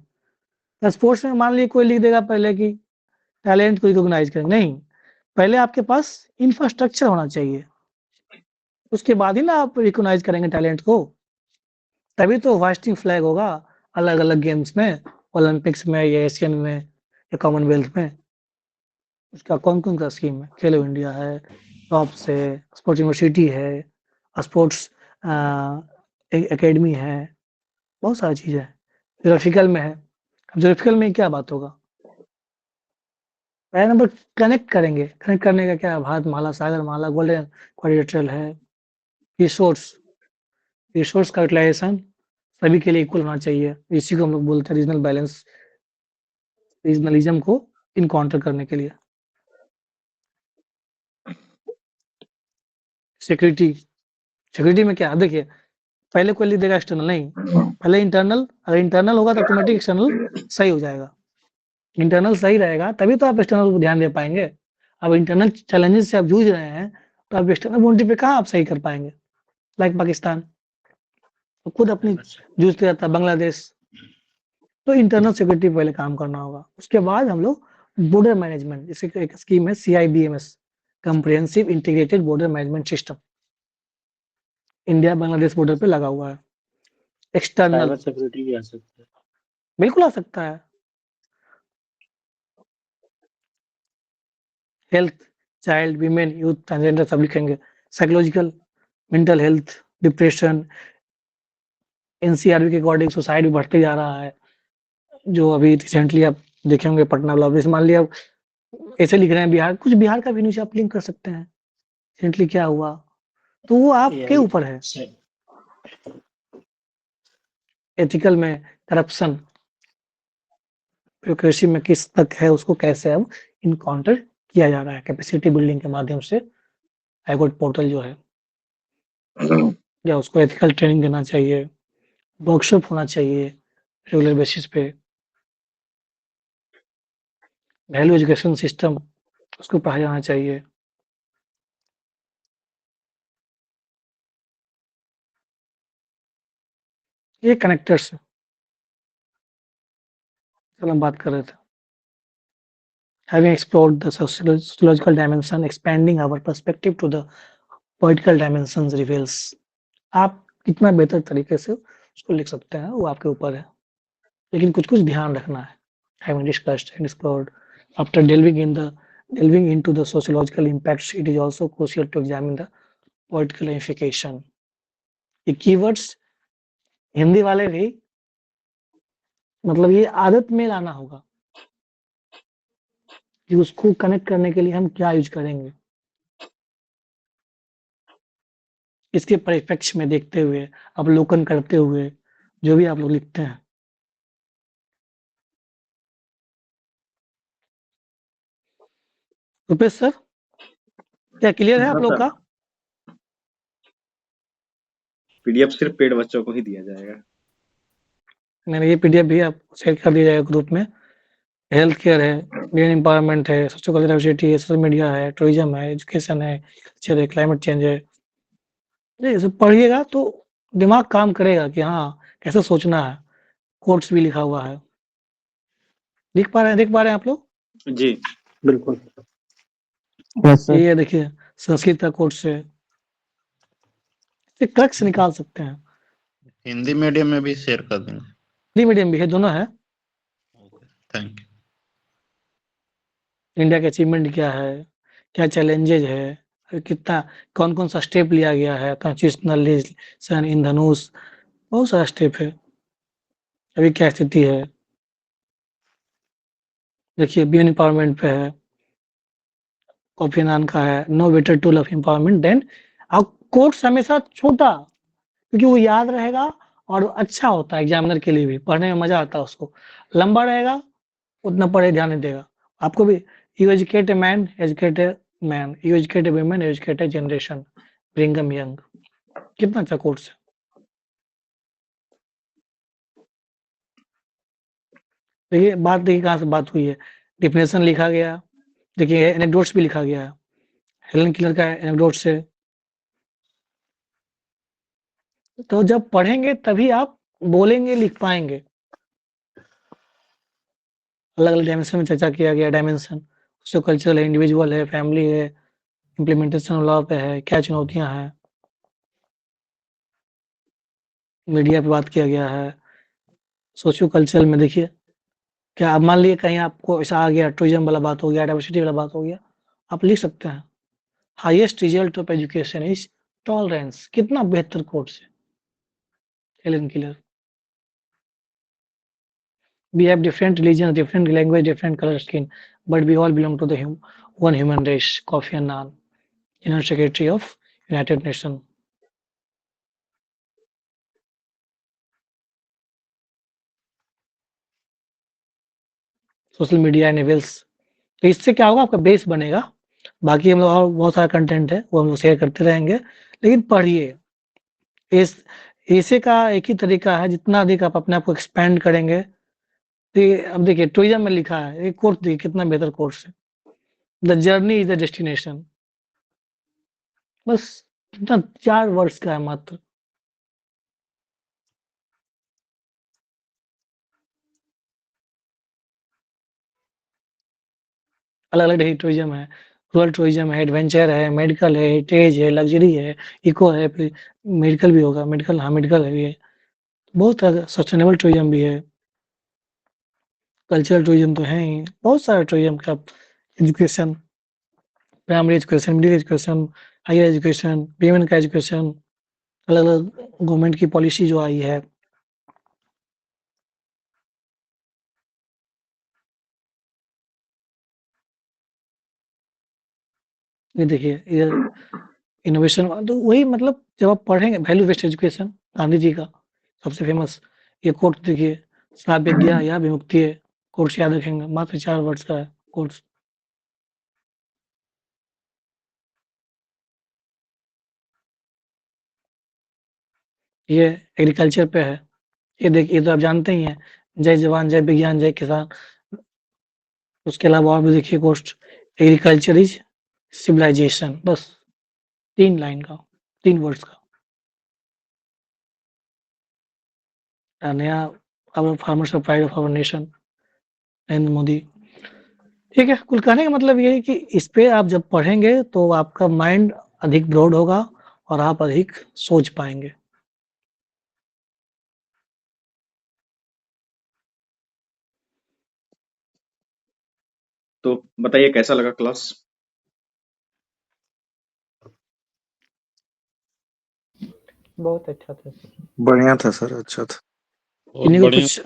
तो स्पोर्ट्स में मान लीजिए कोई लिख देगा पहले कि टैलेंट को रिकॉग्नाइज करेंगे, नहीं, पहले आपके पास इंफ्रास्ट्रक्चर होना चाहिए, उसके बाद ही ना आप रिकॉग्नाइज करेंगे टैलेंट को, तभी तो वास्टिंग फ्लैग होगा अलग अलग गेम्स में, ओलंपिक्स में या एशियन में या कॉमनवेल्थ में। उसका कौन कौन सा स्कीम है, खेलो इंडिया है, टॉप्स है, स्पोर्ट्स यूनिवर्सिटी है, स्पोर्ट्स एकेडमी है, बहुत सारी चीज़ है। जोग्राफिकल में है, जोग्राफिकल में क्या बात होगा, पहला नंबर कनेक्ट करेंगे, कनेक्ट करने का क्या, भारत माला, सागर माला, गोल्डन क्वाड्रिलेटरल है। रिसोर्स का यूटिलाइजेशन सभी के लिए इक्वल होना चाहिए, इसी को हम लोग बोलते हैं रीजनल बैलेंस, रीजनलिज्म को इनकाउंटर करने के लिए। सिक्योरिटी में क्या, देखिए पहले कोई लिख देगा एक्सटर्नल, नहीं, पहले इंटरनल, अगर इंटरनल होगा तो ऑटोमेटिक एक्सटर्नल सही हो जाएगा, इंटरनल सही रहेगा तभी तो आप एक्सटर्नल को ध्यान दे पाएंगे। अब इंटरनल चैलेंजेस से आप जूझ रहे हैं तो आप एक्सटर्नल बाउंड्री पे कहाँ आप सही कर पाएंगे, लाइक पाकिस्तान तो खुद अपनी जूझते रहता है, बांग्लादेश, तो इंटरनल सिक्योरिटी पहले काम करना होगा, उसके बाद हम लोग बॉर्डर मैनेजमेंट, जैसे एक स्कीम है CIBMS, comprehensive integrated border management system, India Bangladesh border पे लगा हुआ है। एक्सटर्नल सिक्योरिटी भी आ सकता है, बिल्कुल आ सकता है। Health, child, women, youth, transgender सब लिखेंगे। Psychological, mental health, depression, NCRB के अकॉर्डिंग सुसाइड भी बढ़ते जा रहा है, जो अभी रिसेंटली आप देखे होंगे पटना ब्लॉक, मान लिया ऐसे लिख रहे हैं बिहार, कुछ बिहार का भी न्यूज आप लिंक कर सकते हैं, रिसेंटली क्या हुआ, तो वो आपके ऊपर है। एथिकल में करप्शन, ब्यूरोक्रेसी में किस तक है, उसको कैसे अब इनकाउंटर किया जा रहा है, कैपेसिटी बिल्डिंग के माध्यम से। हाईकोर्ट पोर्टल जो है या उसको एथिकल ट्रेनिंग देना चाहिए, वर्कशॉप होना चाहिए रेगुलर बेसिस पे, वैल्यू एजुकेशन सिस्टम उसको पढ़ाया जाना चाहिए। ये कनेक्टर्स हम बात कर रहे थे। Having explored the sociological dimension, expanding our perspective to the political dimensions reveals, आप कितना बेहतर तरीके से उसको लिख सकते हैं वो आपके ऊपर है, लेकिन कुछ कुछ ध्यान रखना है। Having discussed and explored, after delving into the sociological impacts, it is also crucial to examine the political ramification. ये keywords हिंदी वाले भी मतलब ये आदत में लाना होगा, कि उसको कनेक्ट करने के लिए हम क्या यूज करेंगे, इसके परिप्रेक्ष्य में देखते हुए, अवलोकन करते हुए जो भी आप लोग लिखते हैं। रुपेश सर, क्या क्लियर है आप हाँ लोग सर, का? पीडीएफ सिर्फ पेड बच्चों को ही दिया जाएगा। मैंने ये पीडीएफ भी आप शेयर कर दिया जाएगा ग्रुप में। हेल्थ केयर है, वुमेन एम्पावरमेंट है, सोशल कल्चरल डाइवर्सिटी है, सोशल मीडिया है, टूरिज्म है, एजुकेशन है, कल्चर है, क्लाइमेट चेंज है। ये सब पढ़िएगा तो दिमाग काम करेगा कि हाँ कैसे सोचना है। कोट्स भी लिखा हुआ है, देख पा रहे हैं आप लोग? जी बिल्कुल। Yes sir. ये देखिए संस्कृत का कोट्स है, क्रक्स निकाल सकते हैं। हिंदी मीडियम में भी शेयर कर देंगे। हिंदी मीडियम भी है, दोनों है। Thank you. इंडिया का अचीवमेंट क्या है, क्या चैलेंजेज है, कितना कौन-कौन सा स्टेप लिया गया है, कॉन्स्टिट्यूशनल लेजिस्लेशन, इंद्रधनुष, बहुत सारा स्टेप है। अभी क्या स्थिति है, देखिए वुमेन एम्पावरमेंट पे है, कोफी अन्नान का है, no better tool of empowerment than. अब कोट्स हमेशा छोटा, क्योंकि वो याद रहेगा और अच्छा होता है एग्जामिनर के लिए भी, पढ़ने में मजा आता है उसको। लंबा रहेगा उतना पढ़े ध्यान नहीं देगा। आपको भी you educate a man, educate a man, you educate a woman, educate a generation, Brigham Young. कितना अच्छा कोर्स है। देखिए बात, देखिए कहाँ से बात हुई है, डिफिनेशन लिखा गया, देखिए एनेक्डोट्स भी लिखा गया है, हेलन किलर का एनेक्डोट्स है। तो जब पढ़ेंगे तभी आप बोलेंगे, लिख पाएंगे। अलग-अलग डायमेंशन में चर्चा किया गया, डायमेंशन सोशो कल्चरल है, इंडिविजुअल है, फैमिली है, इम्प्लीमेंटेशन लॉ पे है, क्या चुनौतियाँ हैं। मीडिया पे बात किया गया है। सोशियो कल्चरल में देखिए, क्या आप मान लीजिए कहीं आपको ऐसा आ गया, टूरिज्म वाला बात हो गया, डाइवर्सिटी वाला बात हो गया, आप लिख सकते हैं, highest result of education is tolerance. कितना बेहतर कोर्स है Helen killer. We have different religions, different language, different color skin, but we all belong to the one human race. Kofi Annan, General Secretary of United Nations. Social media enables, तो इससे क्या होगा, आपका base बनेगा। बाकी हम लोग और बहुत सारा कंटेंट है वो हम लोग शेयर करते रहेंगे, लेकिन पढ़िए। इस ऐसे का एक ही तरीका है, जितना अधिक आप अपने आप को एक्सपेंड करेंगे। तो अब देखिए टूरिज्म में लिखा है, एक कोर्स देखिए कितना बेहतर कोर्स है, the journey is the destination. बस कितना 4 वर्ष का है मात्र। अलग-अलग टूरिज्म है, रूरल टूरिज्म है, एडवेंचर है, मेडिकल है, हेरिटेज है, लग्जरी है, इको है, फिर मेडिकल भी होगा, मेडिकल, हाँ मेडिकल है ये। बहुत तरह का सस्टेनेबल टूरिज्म भी है। कल्चरल टूरिज्म तो है ही, बहुत सारे टूरिज्म का। Education, primary education, middle education, higher education, women का एजुकेशन, अलग-अलग गवर्नमेंट की पॉलिसी जो आई है। ये देखिए ये इनोवेशन, तो वही मतलब जब आप पढ़ेंगे value based education, Gandhi ji का सबसे फेमस ये कोर्स देखिए, श्राव्यज्ञा या विमुक्ति है, कोर्स याद रखेंगे, मात्र 4 वर्ष का है कोर्स। ये एग्रीकल्चर पे है, ये देखिए, ये तो आप जानते ही हैं, जय जवान जय विज्ञान जय किसान। उसके अलावा और भी देखिए कोर्स, एग्रीकल्चर इज सिविलाइजेशन, बस 3 लाइन का, 3 वर्ड्स का। नया our farmers of pride of our nation, Narendra Modi. ठीक है, कुल कहने का मतलब ये है कि इस पे आप जब पढ़ेंगे तो आपका माइंड अधिक ब्रॉड होगा और आप अधिक सोच पाएंगे। तो बताइए कैसा लगा क्लास? बहुत अच्छा था सर। बढ़िया था सर, अच्छा था। किन्हीं को कुछ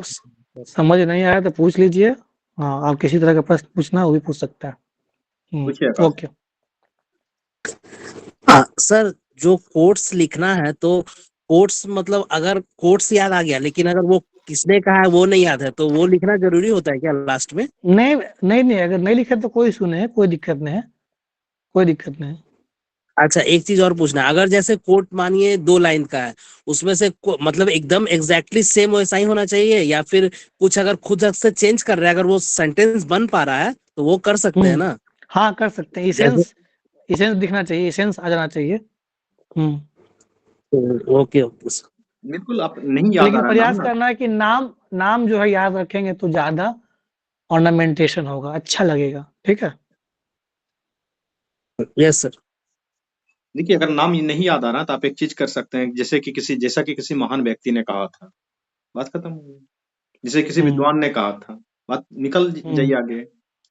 समझ नहीं आया तो पूछ लीजिए, हाँ, आप किसी तरह का प्रश्न पूछना वो भी पूछ सकता है। पूछिए आकाश। ओके। सर जो कोट्स लिखना है तो कोट्स मतलब अगर कोट्स याद आ गया लेकिन अगर वो किसने कहा है वो नहीं याद है तो वो लिखना जरूरी होता है क्या लास्ट में? नहीं नहीं नहीं, अगर नहीं लिखे तो कोई इशू नहीं है, कोई दिक्कत नहीं है, कोई दिक्कत नहीं है। अच्छा एक चीज और पूछना है, अगर जैसे कोट मानिए 2 लाइन का है उसमें से मतलब एकदम एग्जैक्टली सेम वैसा ही होना चाहिए या फिर कुछ अगर खुद से चेंज कर रहे हैं अगर वो सेंटेंस बन पा रहा है तो वो कर सकते हैं ना? हाँ कर सकते हैं, जैसे इसेंस दिखना चाहिए, इसेंस आ जाना चाहिए। Okay okay sir. बिल्कुल, आप नहीं याद आ लेकिन रहा प्रयास नाम ना, करना है कि नाम जो है याद रखेंगे तो ज्यादा ऑर्नामेंटेशन होगा, अच्छा लगेगा। ठीक है। Yes sir. देखिए अगर नाम नहीं याद आ रहा तो आप एक चीज कर सकते हैं, जैसा कि किसी महान व्यक्ति ने कहा था, बात खत्म हो गई। जैसे किसी विद्वान ने कहा था, बात निकल जाइए आगे।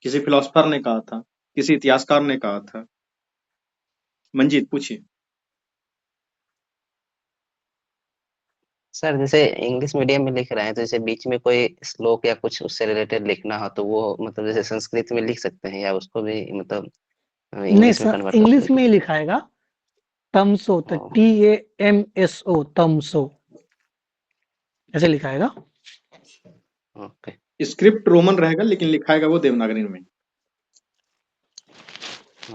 किसी फिलोसफर ने कहा था, किसी इतिहासकार ने कहा था। मंजीत पूछिए। सर जैसे इंग्लिश मीडियम में लिख रहे हैं तो जैसे बीच में कोई श्लोक या कुछ उससे रिलेटेड लिखना हो तो वो मतलब जैसे संस्कृत में लिख सकते हैं या उसको भी मतलब नहीं इंग्लिश में सर, कन्वर्ट इंग्लिश में ही लिखाएगा, तमसो, तो TAMSO, तमसो ऐसे लिखाएगा। ओके स्क्रिप्ट रोमन रहेगा लेकिन लिखाएगा वो देवनागरी में।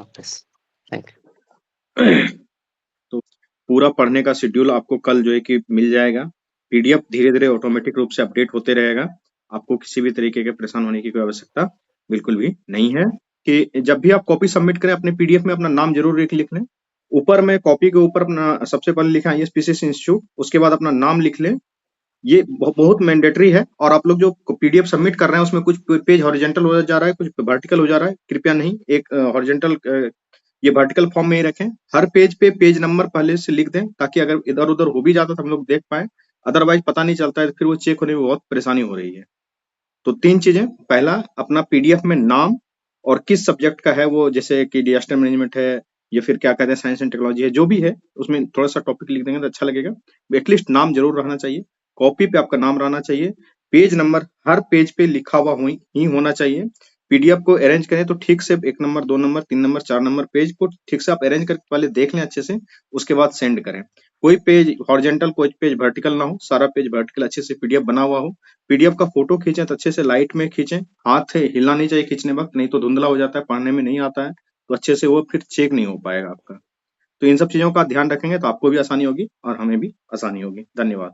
Okay thank you. तो पूरा पढ़ने का शेड्यूल आपको कल जो है कि मिल जाएगा। PDF धीरे-धीरे ऑटोमेटिक रूप से अपडेट होते रहेगा। आपको किसी भी तरीके के परेशान होने की कोई आवश्यकता बिल्कुल भी नहीं है कि जब भी आप कॉपी सबमिट करें अपने PDF में अपना नाम जरूर लिख लें। ऊपर में कॉपी के ऊपर अपना सबसे पहले लिखा है ISPCC इंस्टीट्यूट, उसके बाद अपना नाम लिख लें। ये बहुत मैंडेटरी है और आप लोग जो PDF सबमिट कर रहे हैं उसमें कुछ पेज हॉरिजॉन्टल हो जा रहा है, कुछ वर्टिकल हो जा रहा है। कृपया नहीं, एक हॉरिजॉन्टल ये वर्टिकल फॉर्म में ही रखें। हर पेज पे पेज नंबर पहले से लिख दें ताकि अगर इधर-उधर हो भी जाता तो हम लोग देख पाएँ। अदरवाइज पता नहीं चलता है तो फिर वो चेक होने में बहुत परेशानी हो रही है। तो 3 चीजें, पहला अपना PDF में नाम और किस सब्जेक्ट का है वो, जैसे कि डिजास्टर मैनेजमेंट है या फिर क्या कहते हैं साइंस एंड टेक्नोलॉजी है, जो भी है उसमें थोड़ा-सा टॉपिक लिख देंगे तो अच्छा लगेगा। एटलीस्ट नाम जरूर रहना चाहिए। कॉपी पे आपका नाम रहना चाहिए। पेज नंबर हर पेज पे लिखा हुआ ही होना चाहिए। PDF को अरेंज करें तो ठीक से 1 number, 2 number, 3 number, 4 number page को ठीक से आप अरेंज करके पहले देख लें अच्छे से, उसके बाद सेंड करें। कोई पेज हॉरिजॉन्टल, कोई पेज वर्टिकल ना हो, सारा पेज वर्टिकल अच्छे से PDF बना हुआ हो। PDF का फोटो खींचें तो अच्छे से लाइट में खींचें, हाथ हिलना नहीं चाहिए खींचने वक्त, नहीं तो धुंधला हो जाता है, पढ़ने में नहीं आता है, तो अच्छे से वो फिर चेक नहीं हो पाएगा आपका। तो इन सब चीजों का ध्यान रखेंगे तो आपको भी आसानी होगी और हमें भी आसानी होगी। धन्यवाद।